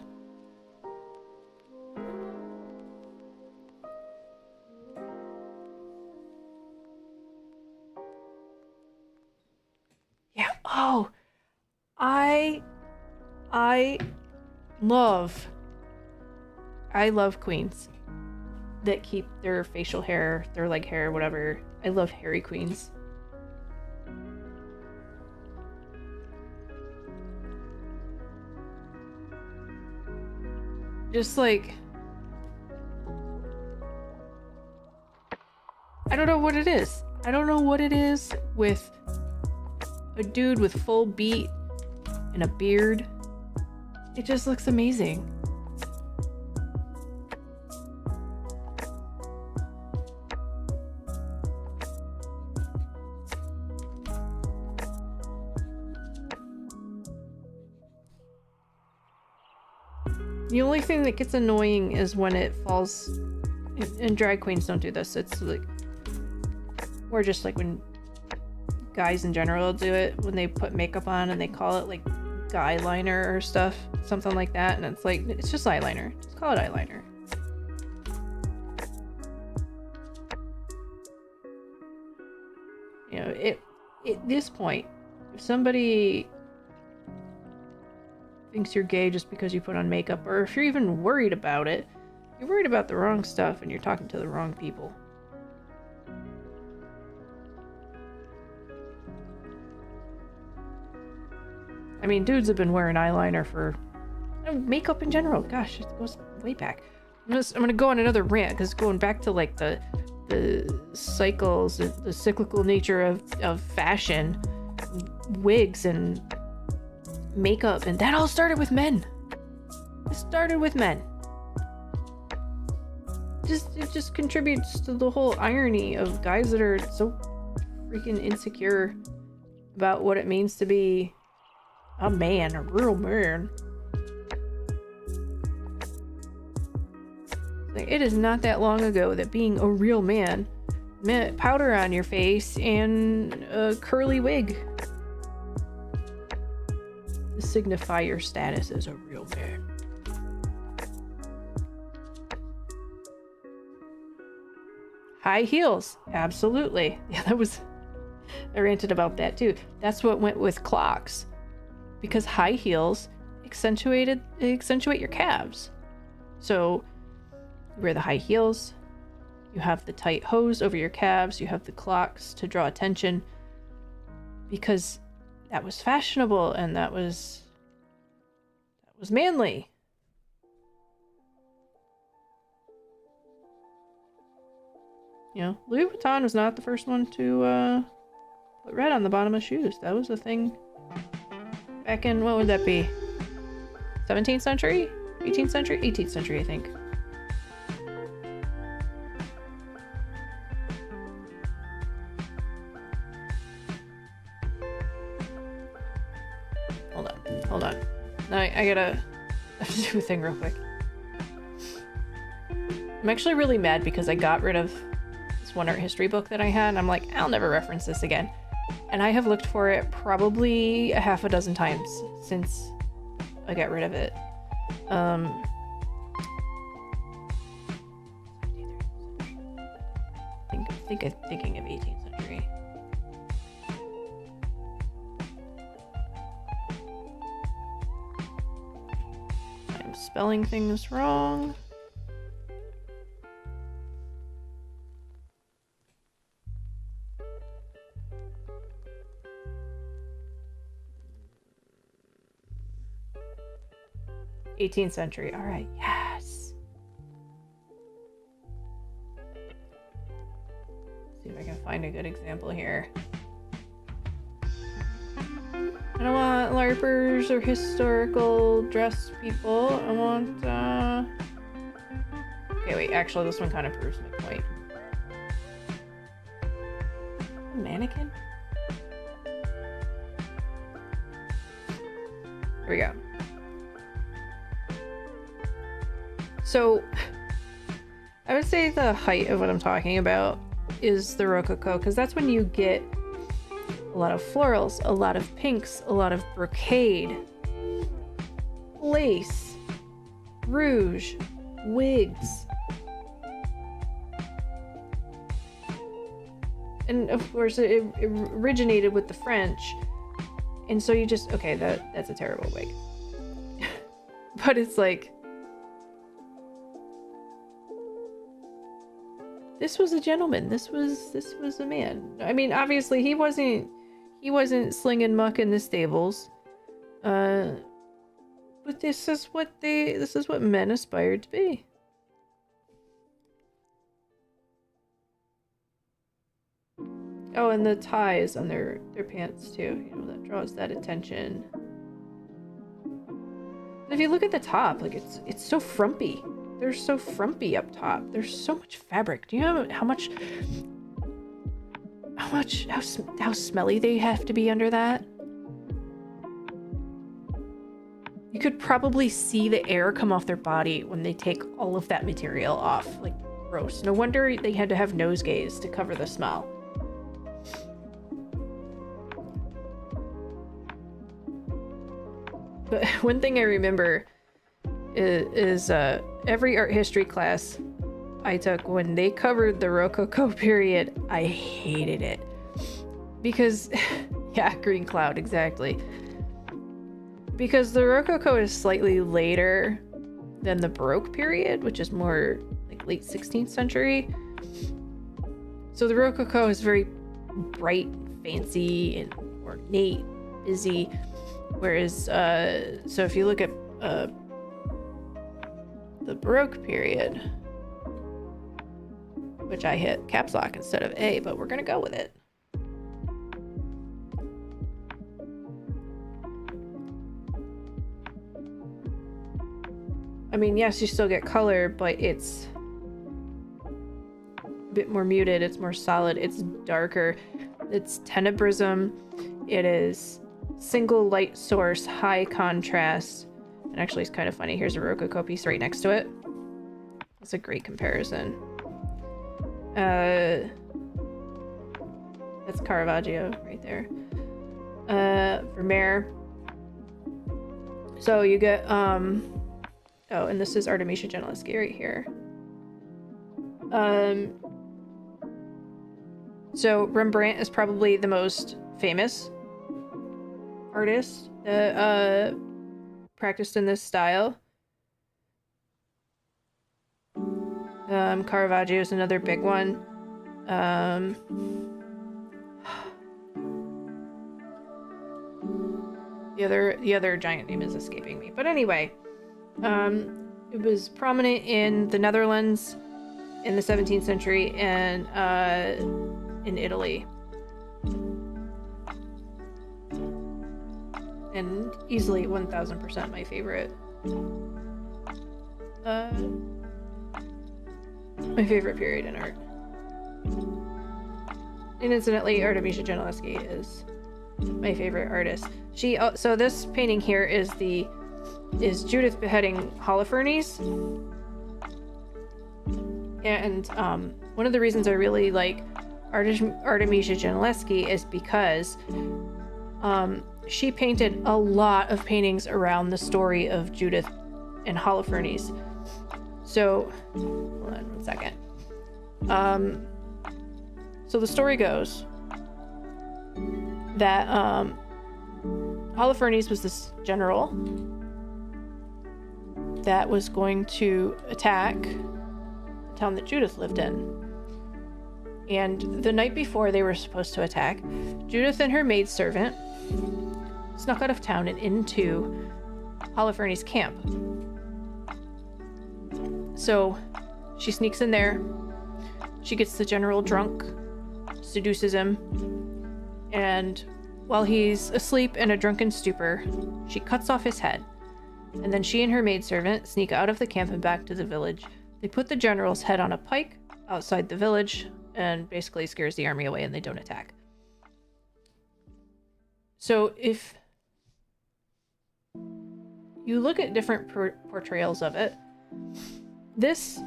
Yeah. Oh, I love queens. that keep their facial hair, their leg hair, whatever. I love hairy queens. Just like, I don't know what it is. I don't know what it is with a dude with full beat and a beard. It just looks amazing. The only thing that gets annoying is when it falls, and drag queens don't do this, it's like, or just like when guys in general do it, when they put makeup on and they call it like guy liner or stuff, something like that, and it's like, it's just eyeliner, just call it eyeliner. You know, at this point, if somebody thinks you're gay just because you put on makeup, or if you're even worried about it, you're worried about the wrong stuff and you're talking to the wrong people. I mean, dudes have been wearing eyeliner for makeup in general. Gosh, it goes way back. I'm gonna go on another rant because going back to like the cycles, the cyclical nature of fashion, wigs and makeup, and that all started with men. It started with men. It just contributes to the whole irony of guys that are so freaking insecure about what it means to be a man, a real man. Like, it is not that long ago that being a real man meant powder on your face and a curly wig to signify your status as a real man. High heels, absolutely. Yeah, I ranted about that too. That's what went with clogs, because high heels accentuate your calves. So you wear the high heels, you have the tight hose over your calves, you have the clocks to draw attention, because that was fashionable and that was manly. You know, Louis Vuitton was not the first one to put red on the bottom of shoes. That was a thing back in, what would that be? 17th century? 18th century? 18th century, I think. Hold on. Now I gotta do a thing real quick. I'm actually really mad because I got rid of this one art history book that I had, and I'm like, I'll never reference this again. And I have looked for it probably a half a dozen times since I got rid of it. I think I'm thinking of 18th century. I'm spelling things wrong. '18th century. All right. Yes. See if I can find a good example here. I don't want LARPers or historical dress people. I want, okay, wait. Actually, this one kind of proves my point. A mannequin? Here we go. So, I would say the height of what I'm talking about is the Rococo, because that's when you get a lot of florals, a lot of pinks, a lot of brocade, lace, rouge, wigs. And of course, it originated with the French, and so you just, okay, that's a terrible wig. But it's like, This was a gentleman. This was a man. I mean, obviously he wasn't slinging muck in the stables. But this is what men aspired to be. Oh, and the ties on their pants too. You know, that draws that attention. And if you look at the top, like it's so frumpy. They're so frumpy up top. There's so much fabric. Do you know how smelly they have to be under that? You could probably see the air come off their body when they take all of that material off. Like, gross. No wonder they had to have nosegays to cover the smell. But one thing I remember is every art history class I took, when they covered the Rococo period, I hated it. Because, yeah, green cloud, exactly. Because the Rococo is slightly later than the Baroque period, which is more like late 16th century. So the Rococo is very bright, fancy, and ornate, busy. Whereas, so if you look at the Baroque period, which I hit caps lock instead of A, but we're gonna go with it. I mean, yes, you still get color, but it's a bit more muted, it's more solid, it's darker, it's tenebrism, it is single light source, high contrast. And actually, it's kind of funny. Here's a Rococo piece right next to it. It's a great comparison. That's Caravaggio right there. Vermeer. So you get oh, and this is Artemisia Gentileschi right here. So Rembrandt is probably the most famous artist that practiced in this style. Caravaggio is another big one. The other giant name is escaping me. But anyway, it was prominent in the Netherlands in the 17th century and in Italy. And easily 1000% my favorite. My favorite period in art. And incidentally, Artemisia Gentileschi is my favorite artist. So this painting here is Judith beheading Holofernes. And one of the reasons I really like Artemisia Gentileschi is because she painted a lot of paintings around the story of Judith and Holofernes. So, hold on one second. So the story goes that Holofernes was this general that was going to attack the town that Judith lived in. And the night before they were supposed to attack, Judith and her maidservant snuck out of town and into Holofernes' camp. So she sneaks in there, she gets the general drunk, seduces him, and while he's asleep in a drunken stupor, she cuts off his head. And then she and her maidservant sneak out of the camp and back to the village. They put the general's head on a pike outside the village and basically scares the army away and they don't attack. So if you look at different portrayals of it, this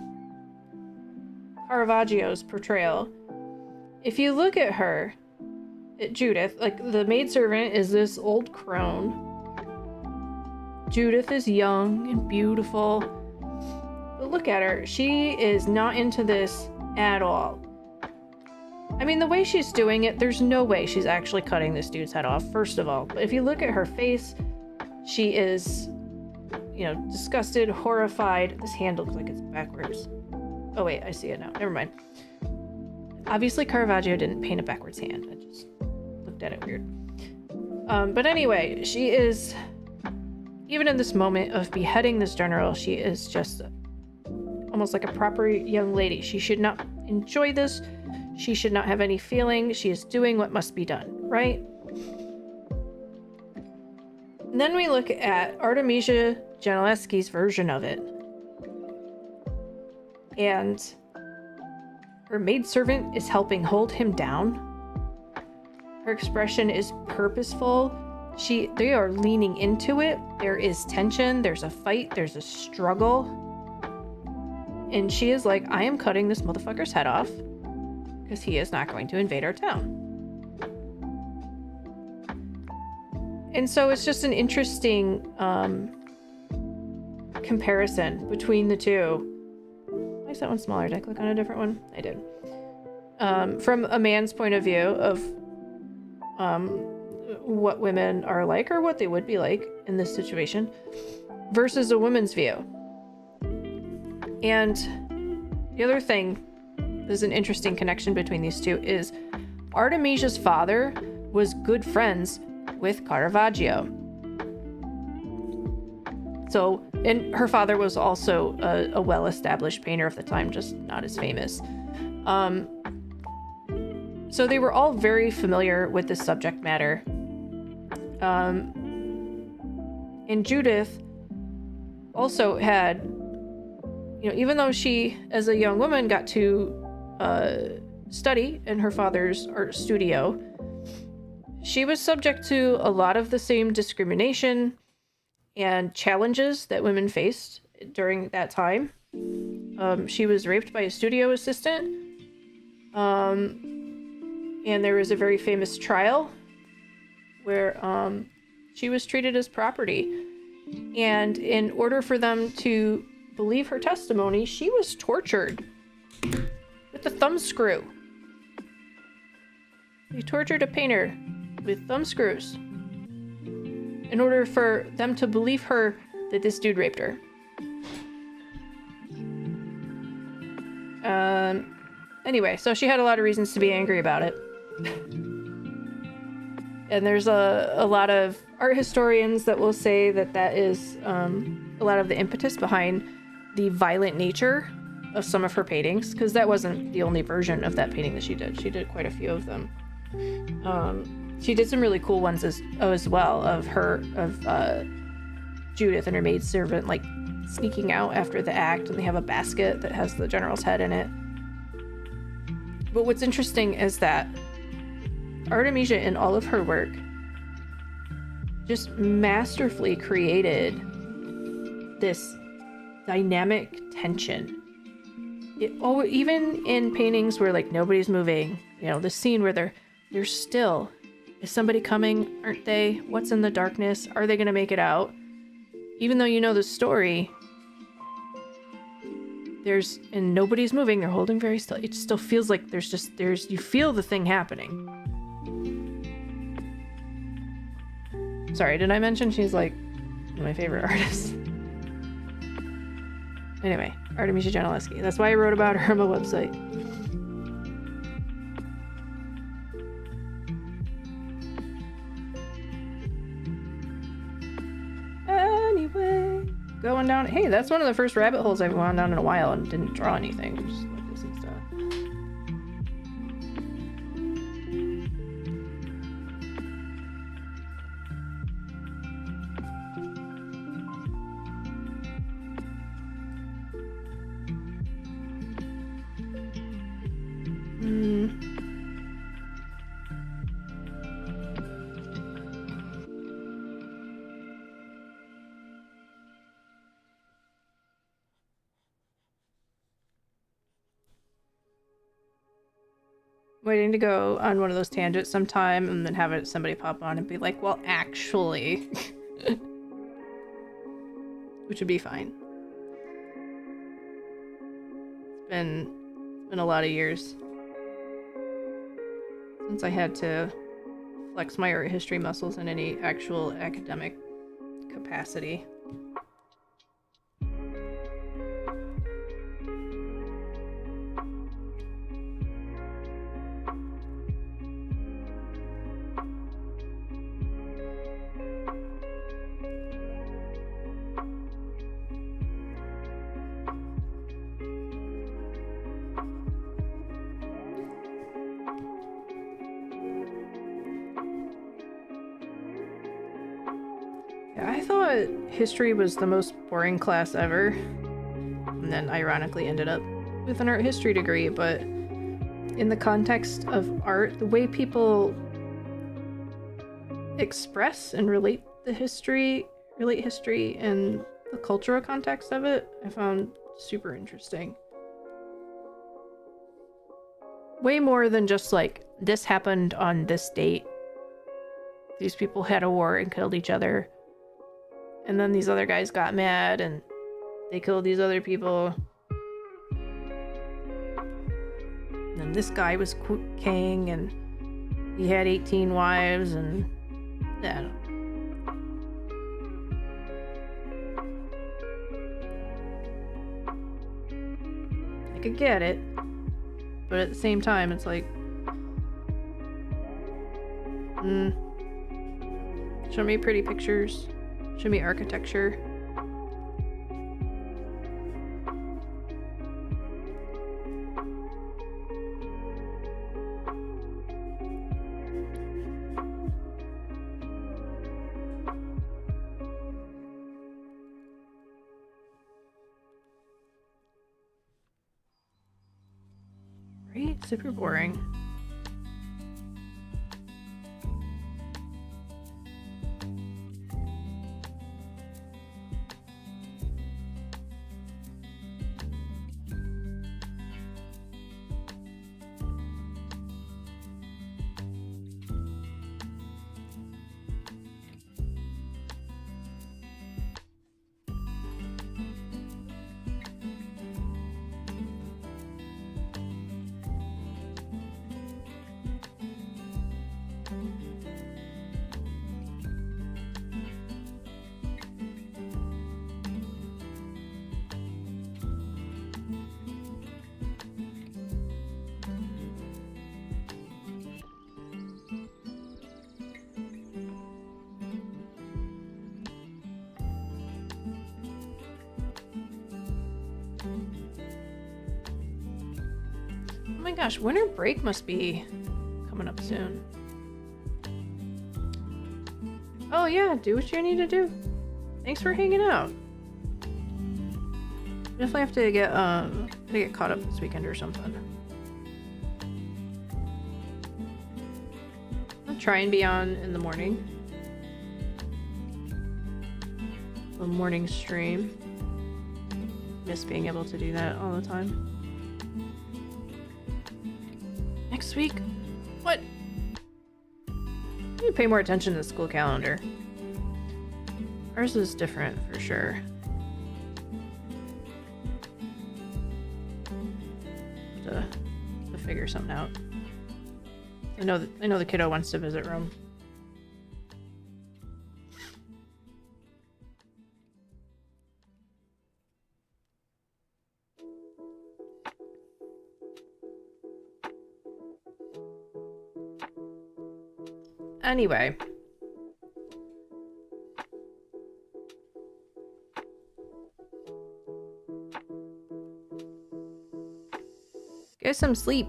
Caravaggio's portrayal, if you look at her, at Judith, like the maidservant is this old crone. Judith is young and beautiful. But look at her. She is not into this at all. I mean, the way she's doing it, there's no way she's actually cutting this dude's head off, first of all. But if you look at her face, she is, you know, disgusted, horrified. This hand looks like it's backwards. Oh wait, I see it now. Never mind. Obviously, Caravaggio didn't paint a backwards hand. I just looked at it weird. But anyway, she is, even in this moment of beheading this general, she is just almost like a proper young lady. She should not enjoy this. She should not have any feeling. She is doing what must be done, right? And then we look at Artemisia Gentileschi's version of it. And her maidservant is helping hold him down. Her expression is purposeful. They are leaning into it. There is tension. There's a fight. There's a struggle. And she is like, I am cutting this motherfucker's head off because he is not going to invade our town. And so it's just an interesting comparison between the two. Why is that one smaller? Did I click on a different one? I did. From a man's point of view of what women are like or what they would be like in this situation versus a woman's view. And the other thing, there's an interesting connection between these two, is Artemisia's father was good friends with Caravaggio. So, and her father was also a well-established painter of the time, just not as famous. So they were all very familiar with this subject matter. And Judith also had, even though she, as a young woman, got to study in her father's art studio, she was subject to a lot of the same discrimination and challenges that women faced during that time. She was raped by a studio assistant. And there was a very famous trial where she was treated as property. And in order for them to believe her testimony, she was tortured with a thumb screw. They tortured a painter with thumb screws in order for them to believe her that this dude raped her. Anyway, so she had a lot of reasons to be angry about it. And there's a lot of art historians that will say that that is a lot of the impetus behind the violent nature of some of her paintings, because that wasn't the only version of that painting that she did. She did quite a few of them. She did some really cool ones as well of Judith and her maidservant like sneaking out after the act, and they have a basket that has the general's head in it. But what's interesting is that Artemisia, in all of her work, just masterfully created this dynamic tension. Even in paintings where like nobody's moving, the scene where they're still. Is somebody coming? Aren't they? What's in the darkness? Are they gonna make it out? Even though you know the story, and nobody's moving, they're holding very still. It still feels like you feel the thing happening. Sorry, did I mention she's like one of my favorite artists? Anyway, Artemisia Gentileschi. That's why I wrote about her on my website. Anyway, going down. Hey, that's one of the first rabbit holes I've gone down in a while and didn't draw anything. Just like this and stuff. Waiting to go on one of those tangents sometime and then have somebody pop on and be like, well, actually. Which would be fine. It's been a lot of years since I had to flex my art history muscles in any actual academic capacity. Yeah, I thought history was the most boring class ever, and then ironically ended up with an art history degree, but in the context of art, the way people express and relate history and the cultural context of it, I found super interesting. Way more than just like, this happened on this date. These people had a war and killed each other. And then these other guys got mad and they killed these other people. And then this guy was king and he had 18 wives and... I don't know. I could get it. But at the same time, it's like... Show me pretty pictures. Show me architecture. Right? Super boring. Oh my gosh, winter break must be coming up soon. Oh yeah, do what you need to do. Thanks for hanging out. Definitely have to get caught up this weekend or something. I'll try and be on in the morning. The morning stream. Miss being able to do that all the time. Next week? What? I need to pay more attention to the school calendar. Ours is different for sure. Have to figure something out. I know the kiddo wants to visit Rome. Anyway. Get some sleep.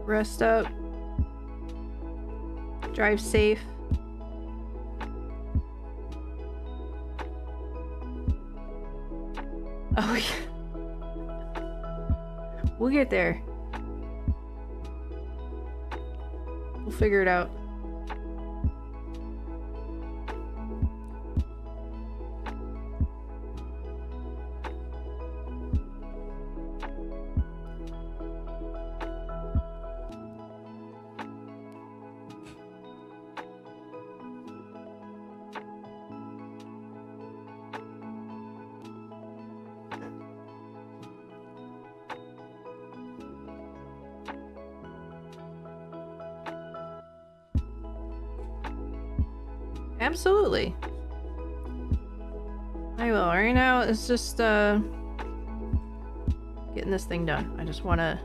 Rest up. Drive safe. Oh yeah. We'll get there. We'll figure it out. Absolutely. I will. Right now, it's just, getting this thing done. I just wanna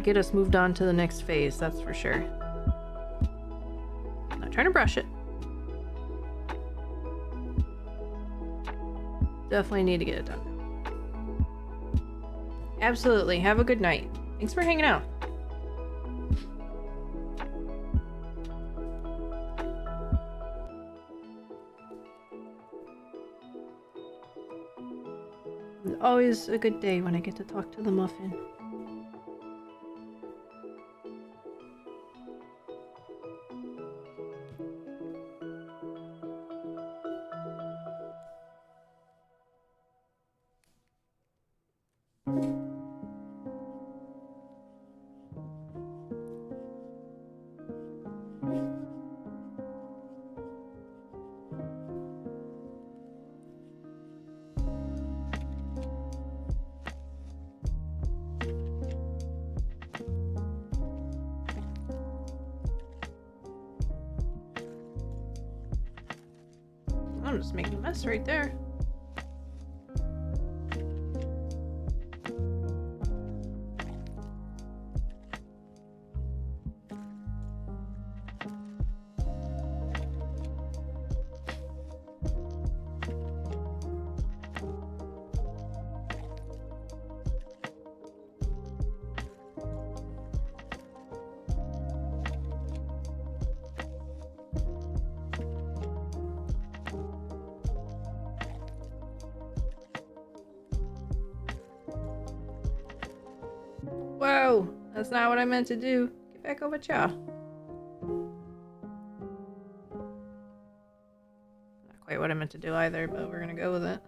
get us moved on to the next phase, that's for sure. Not trying to brush it. Definitely need to get it done. Absolutely. Have a good night. Thanks for hanging out. always a good day when I get to talk to the muffin. I'm just making a mess right there. Whoa, that's not what I meant to do. Get back over here. Not quite what I meant to do either, but we're gonna go with it.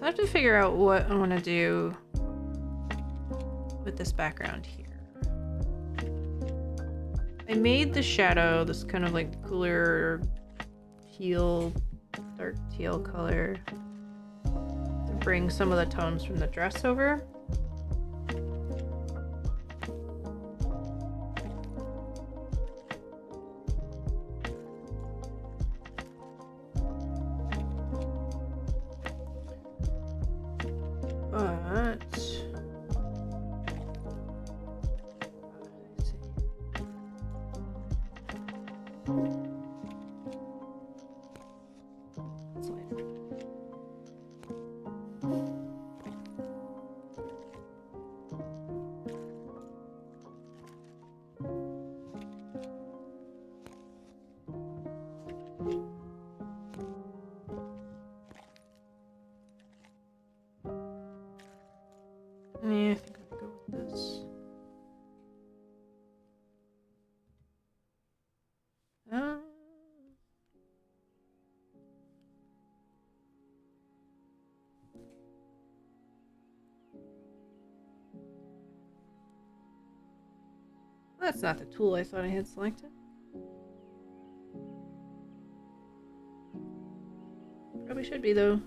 I have to figure out what I want to do with this background here. I made the shadow this kind of like cooler teal, dark teal color to bring some of the tones from the dress over. Yeah, I think I'm gonna go with this. That's not the tool I thought I had selected. Probably should be though.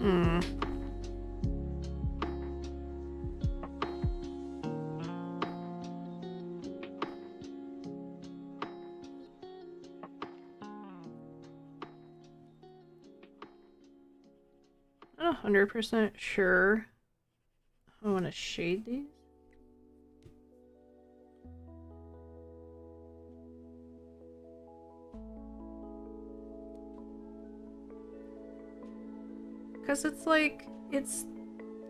Hmm. Not 100% sure. I want to shade these. Because it's like, it's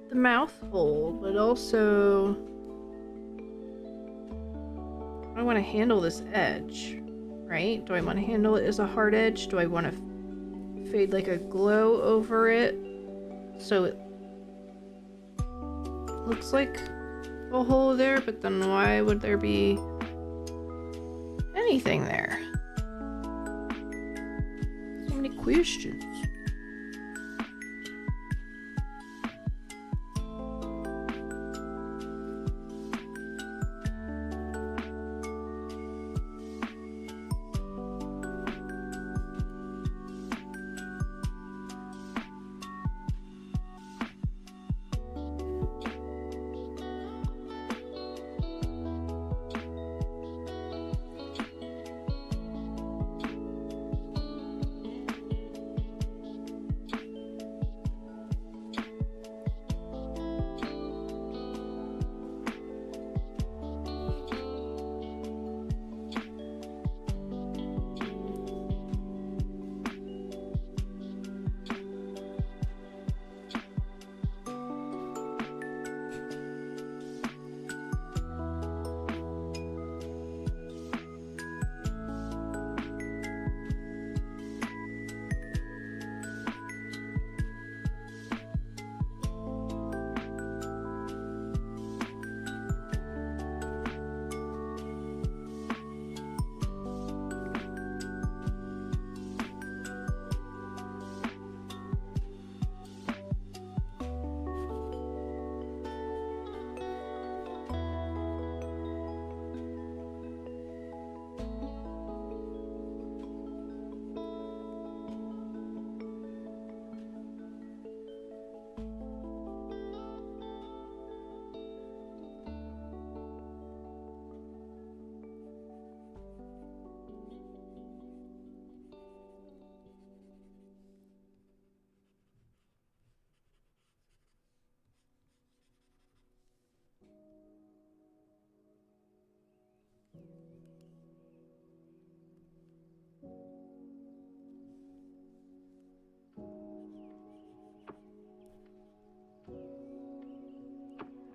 the mouthful, but also I want to handle this edge, right? Do I want to handle it as a hard edge? Do I want to fade like a glow over it so it looks like a hole there, but then why would there be anything there? So many questions.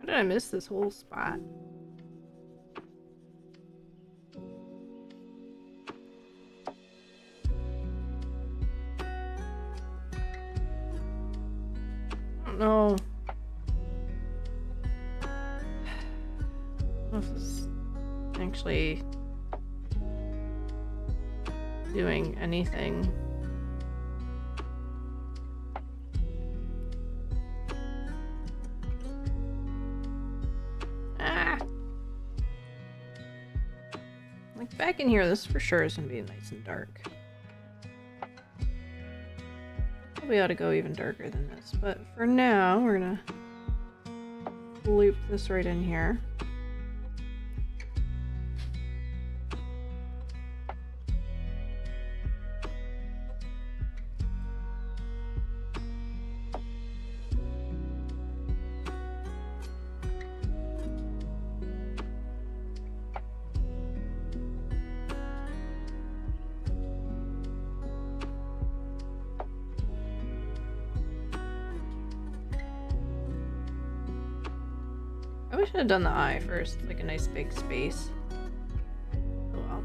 How did I miss this whole spot? I don't know. I don't know if this is actually doing anything. Ah! Like back in here, this for sure is gonna be nice and dark. Probably ought to go even darker than this, but for now, we're gonna loop this right in here. I should have done the eye first, like a nice big space. Oh well.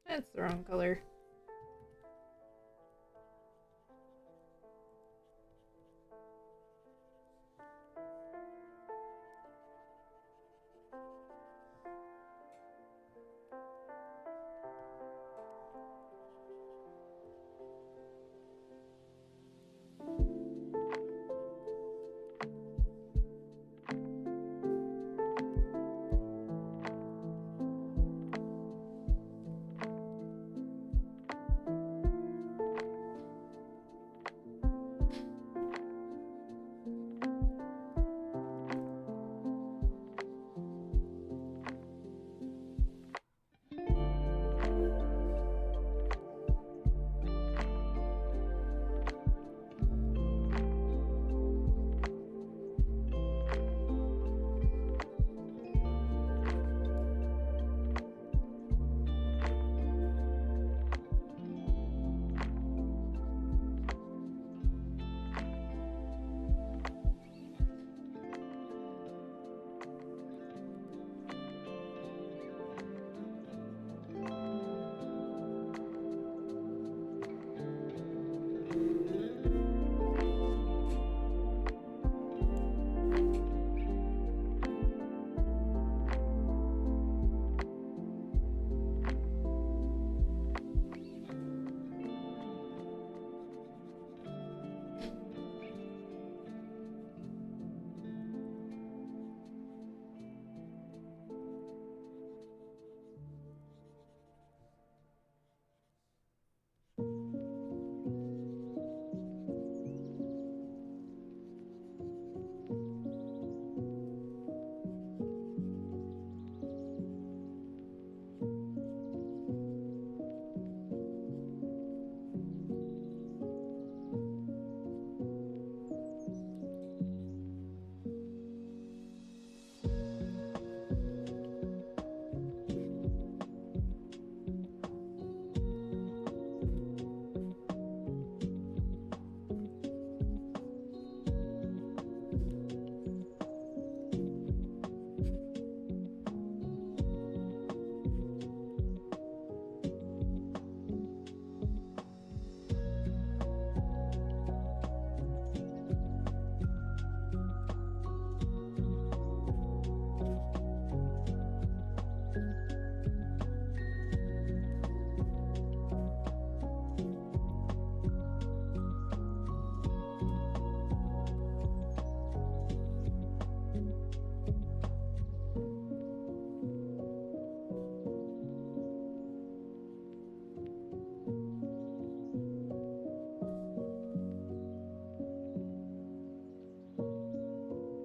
That's the wrong color.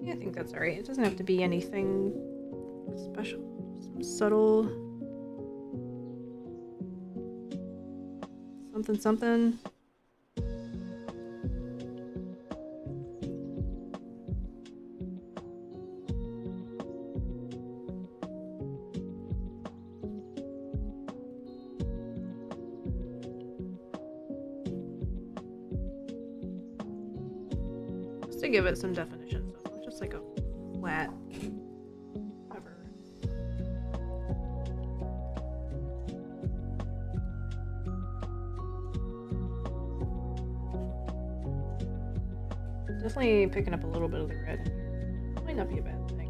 Yeah, I think that's alright. It doesn't have to be anything special. Some subtle something something. Just to give it some definition, so it's not just like a flat cover. Definitely picking up a little bit of the red in here. Might not be a bad thing.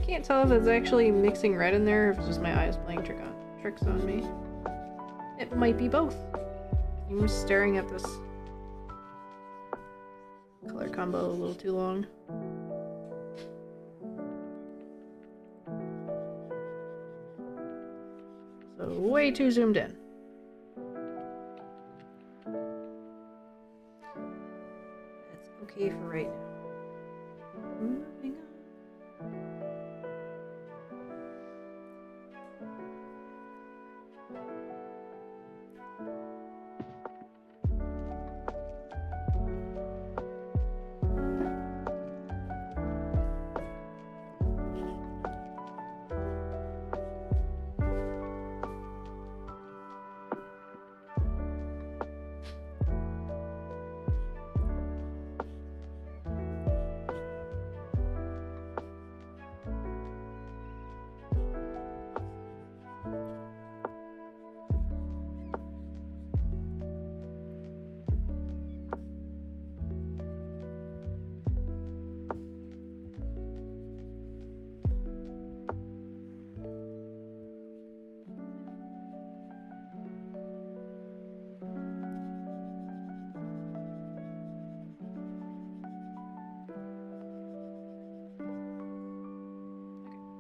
can't tell if it's actually mixing red in there or if it's just my eyes playing tricks on me. It might be both. I'm just staring at this color combo a little too long. So way too zoomed in. That's okay for right now. Moving on.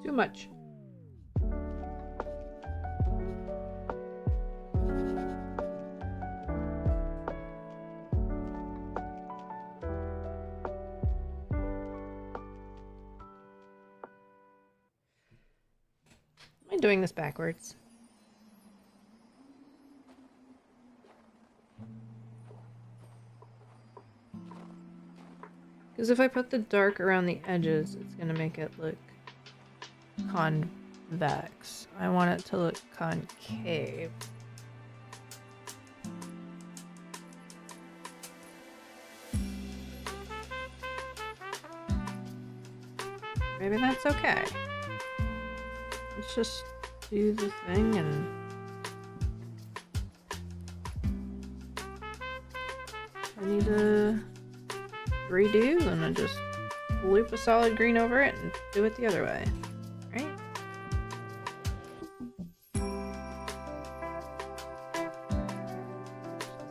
Too much. Am I doing this backwards? Because if I put the dark around the edges, it's gonna make it look convex. I want it to look concave. Maybe that's okay. Let's just do the thing and I need to redo, and I just loop a solid green over it and do it the other way. Right?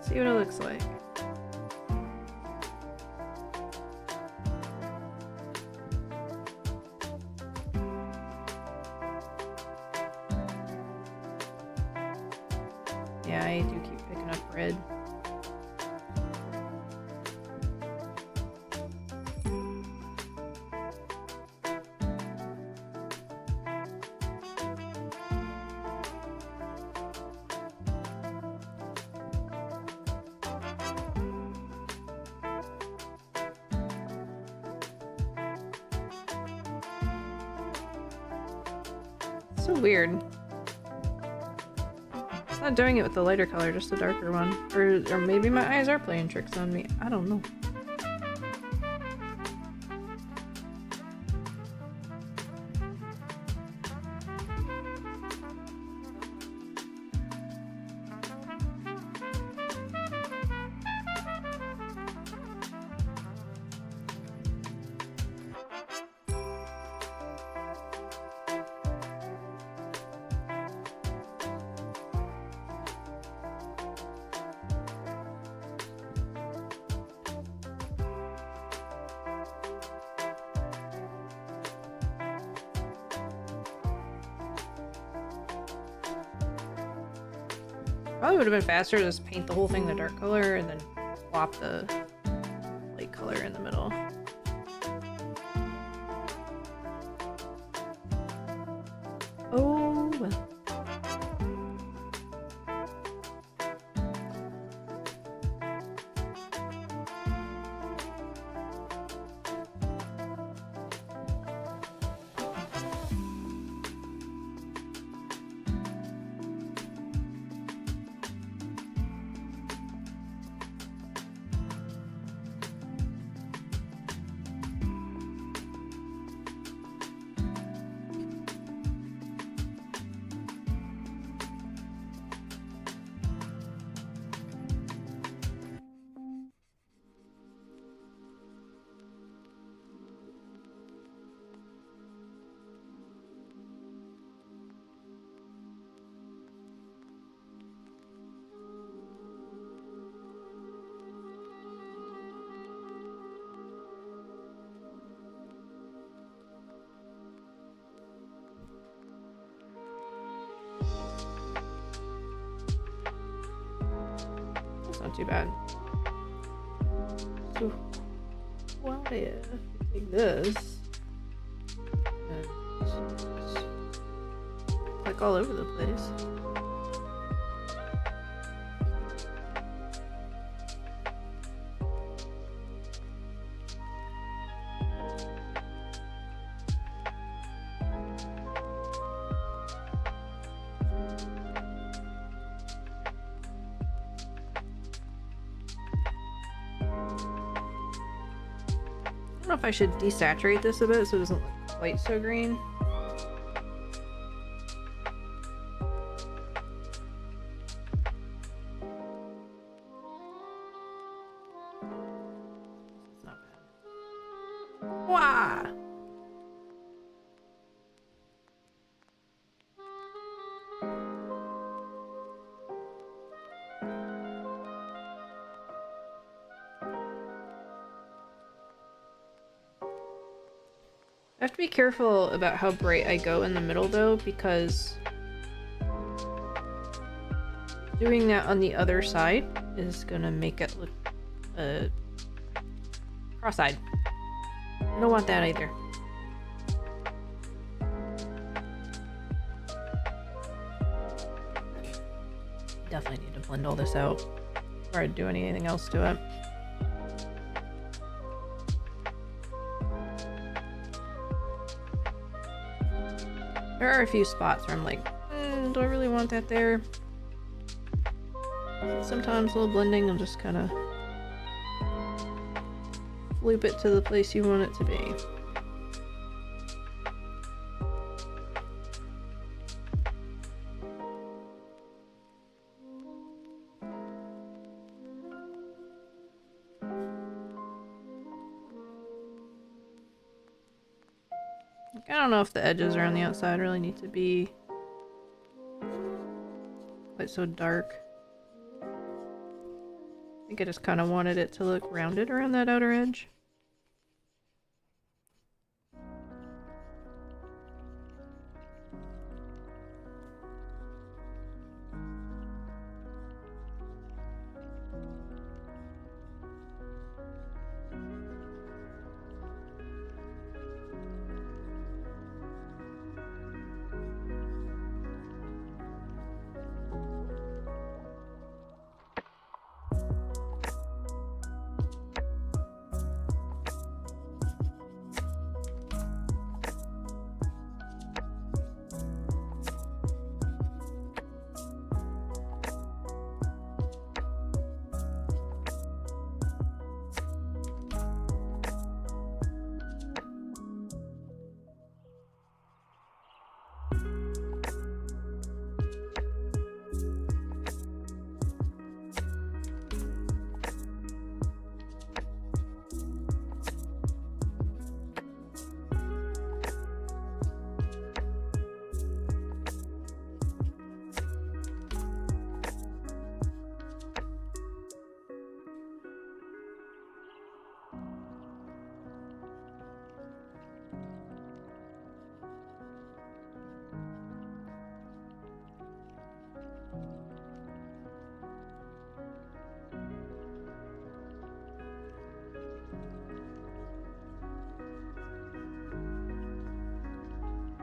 See what it looks like. Yeah, I do keep picking up red. So weird. It's not doing it with the lighter color, just the darker one. Or maybe my eyes are playing tricks on me. I don't know. Probably would have been faster to just paint the whole thing the dark color and then swap the light color in the middle. Oh well. not too bad. So, well, yeah, take this and just click all over the place. I don't know if I should desaturate this a bit so it doesn't look quite so green. It's not bad. Wah! I have to be careful about how bright I go in the middle though, because doing that on the other side is gonna make it look cross-eyed. I don't want that either. Definitely need to blend all this out before I do anything else to it. There are a few spots where I'm like, do I really want that there? Sometimes a little blending will just kind of loop it to the place you want it to be. I don't know if the edges around the outside really need to be quite so dark. I think I just kind of wanted it to look rounded around that outer edge.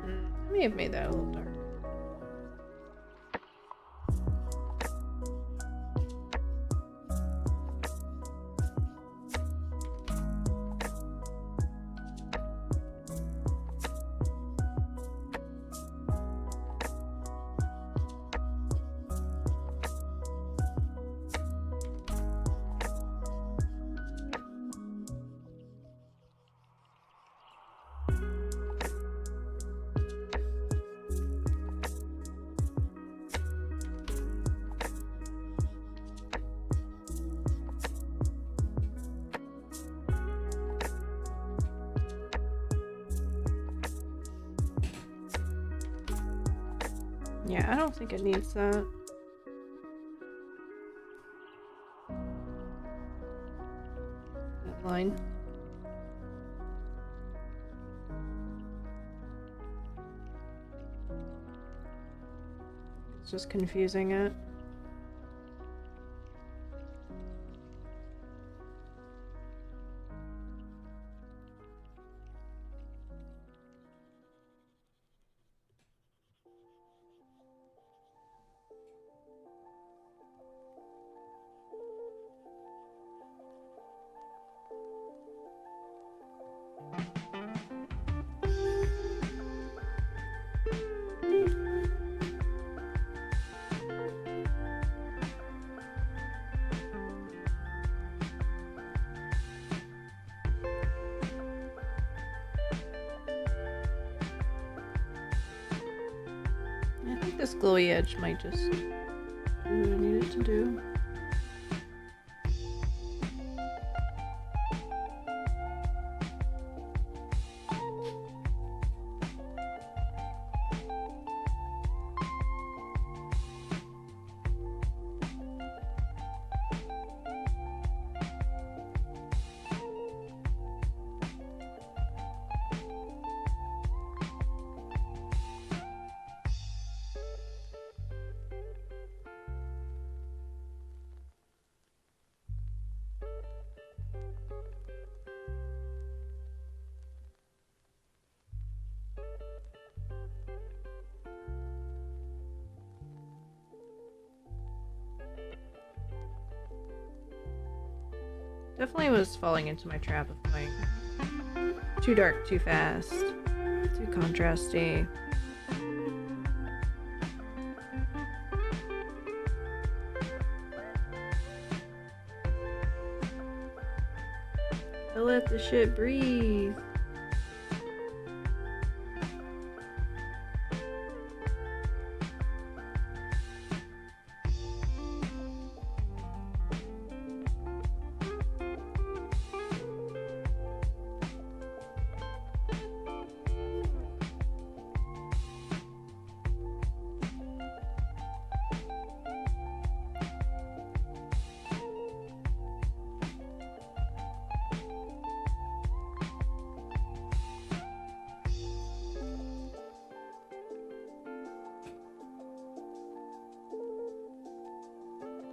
I may have made that a little dark. Yeah, I don't think it needs that. That line. It's just confusing it. think this glowy edge might just do what I need it to do. Definitely was falling into my trap of going too dark too fast, too contrasty. I let the shit breathe.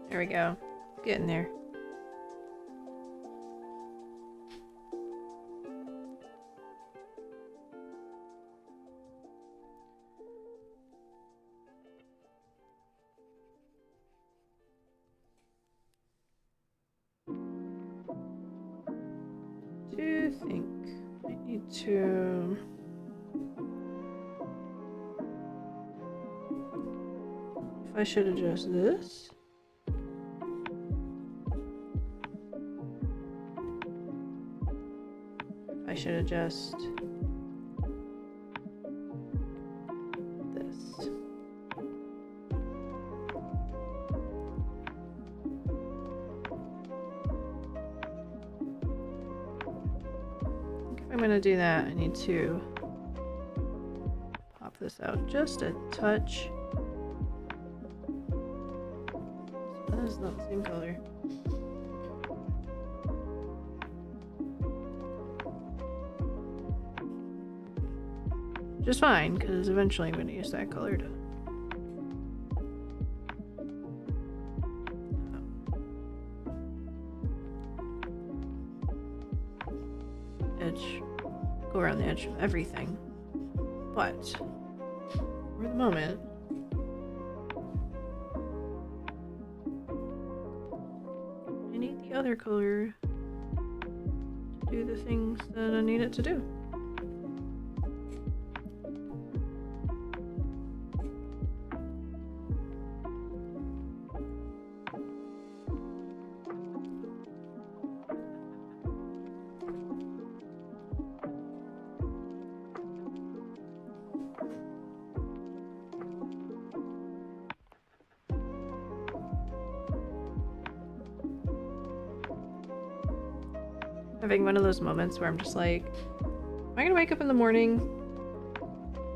There we go. Getting there. Do you think I need to... If I should adjust this? I should adjust this. If I'm gonna do that, I need to pop this out just a touch. So that is not the same color. Which is fine, because eventually I'm going to use that color to edge, go around the edge of everything. But for the moment, I need the other color to do the things that I need it to do. Having one of those moments where I'm just like, am I gonna wake up in the morning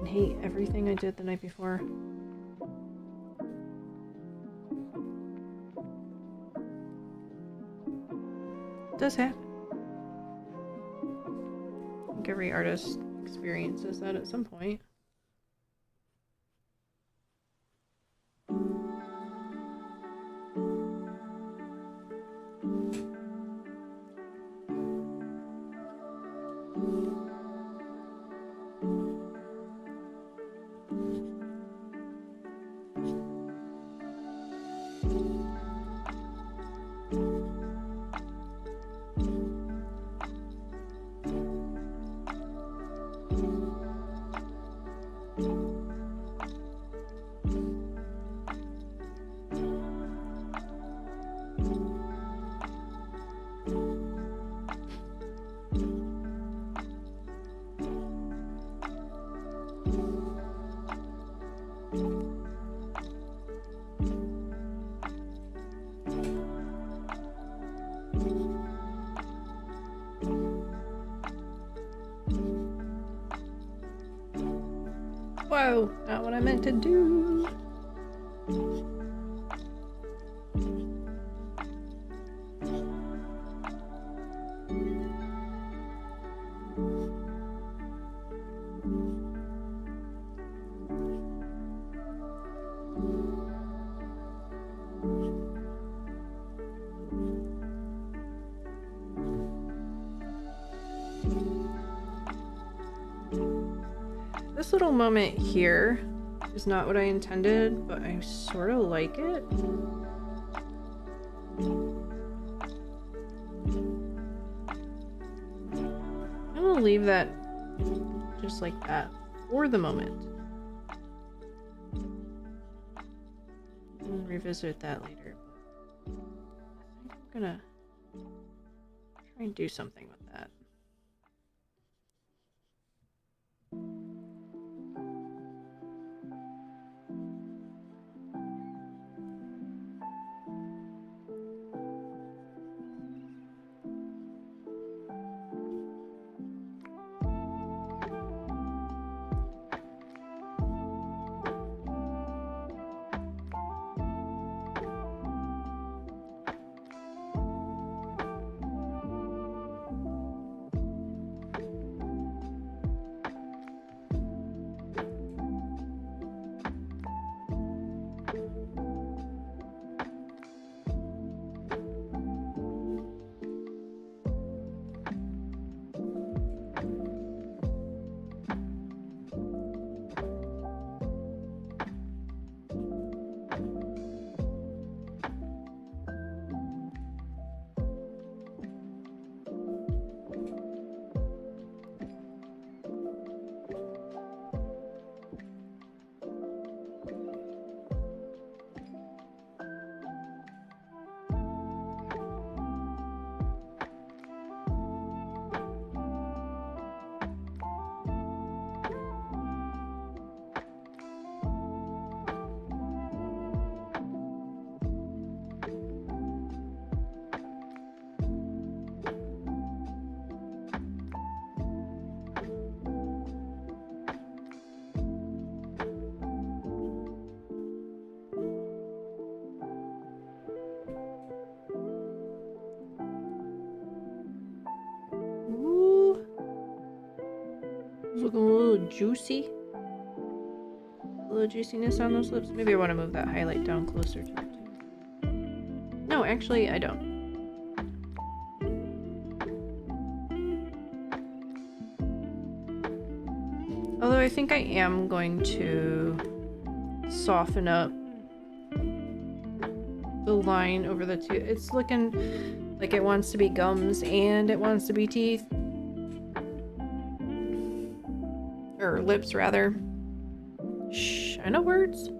and hate everything I did the night before? It does happen. I think every artist experiences that at some point. Whoa, not what I meant to do. This little moment here is not what I intended, but I sort of like it. I'm gonna leave that just like that for the moment. We'll revisit that later. I think I'm gonna try and do something with that. Looking a little juicy. A little juiciness on those lips. Maybe I want to move that highlight down closer to it. No, actually, I don't. Although I think I am going to soften up the line over the two. It's looking like it wants to be gums and it wants to be teeth. Or lips, rather. Shh, I know words.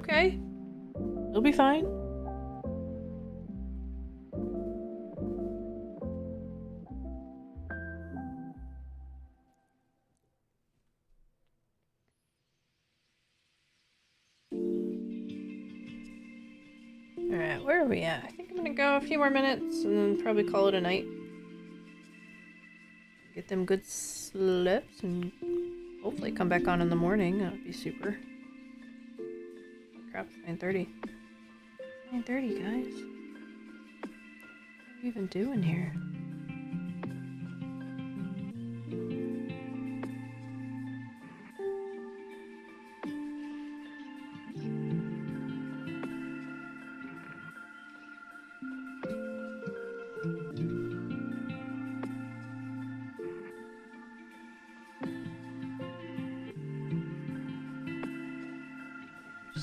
Okay. It'll be fine. Alright, where are we at? I think I'm gonna go a few more minutes and then probably call it a night. Get them good slips and hopefully come back on in the morning. That would be super. Crap, it's 9:30. 9:30, guys. What are we even doing here?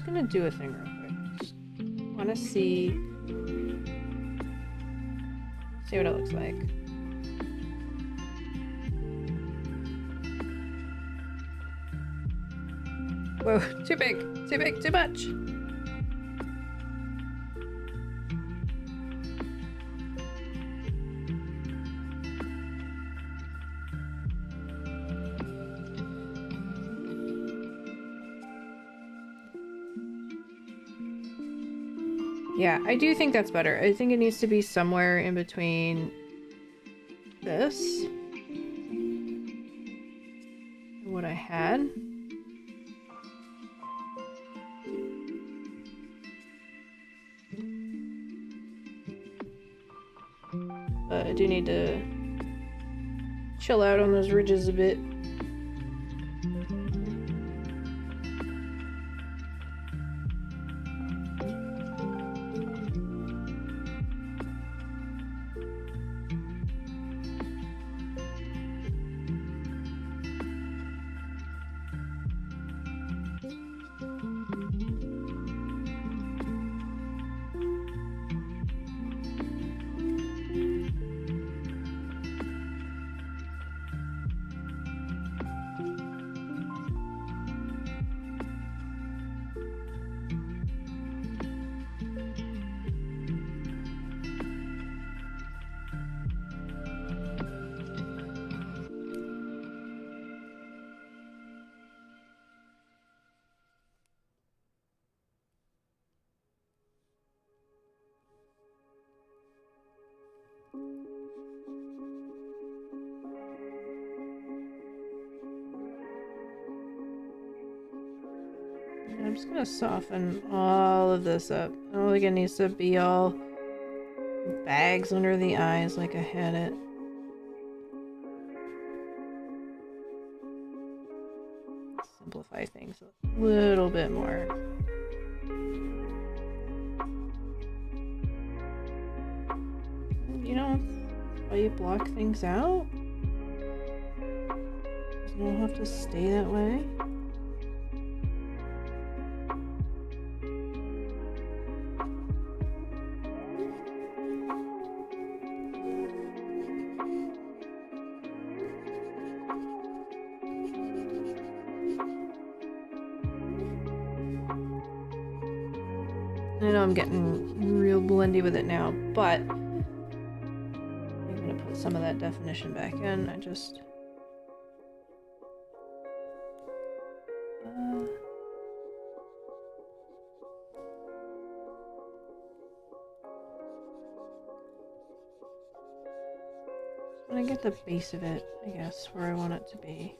Gonna do a thing real quick. Just want to see what it looks like. Whoa, too big, too much. Yeah, I do think that's better. I think it needs to be somewhere in between this and what I had. do need to chill out on those ridges a bit. I'm just gonna soften all of this up. I don't think it needs to be all bags under the eyes like I had it. Simplify things a little bit more. You know, that's why you block things out. Doesn't all have to stay that way. I know I'm getting real blendy with it now, but I'm gonna put some of that definition back in. I just want to get the base of it, I guess, where I want it to be.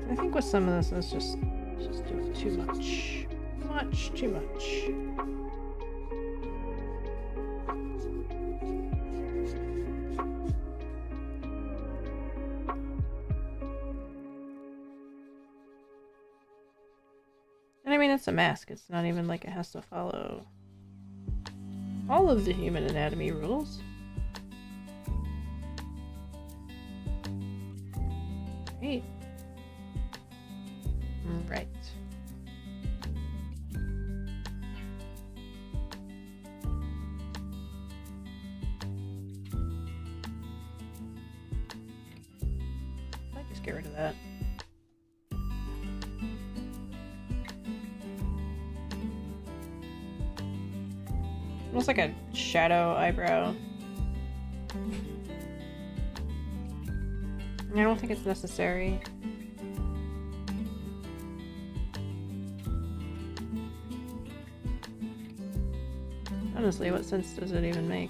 I think with some of this, it's just doing too much. Too much. And I mean, it's a mask. It's not even like it has to follow all of the human anatomy rules. Right. Right. Might just get rid of that. Almost like a shadow eyebrow. I don't think it's necessary. Honestly, what sense does it even make?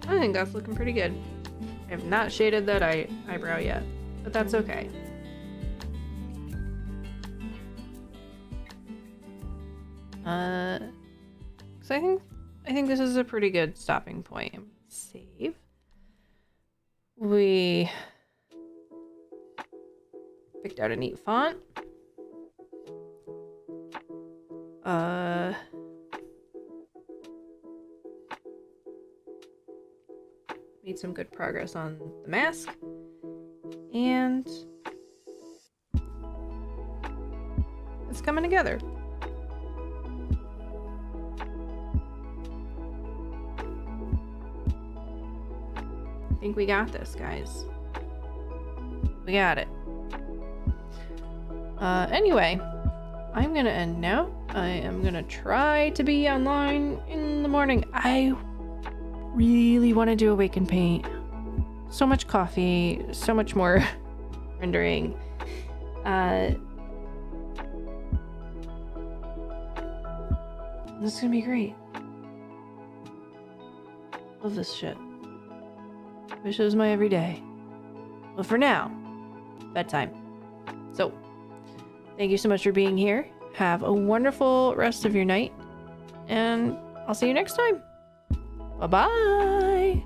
I think that's looking pretty good. I have not shaded that eyebrow yet, but that's okay. So I think this is a pretty good stopping point. Save. We picked out a neat font. Made some good progress on the mask. And it's coming together. I think we got this, guys. We got it. Anyway, I'm gonna end now. I am gonna try to be online in the morning. I really want to do Awaken Paint. So much coffee, so much more rendering. This is gonna be great. Love this shit. Wish it was my everyday. But for now, bedtime. So, thank you so much for being here. Have a wonderful rest of your night. And I'll see you next time. Bye-bye.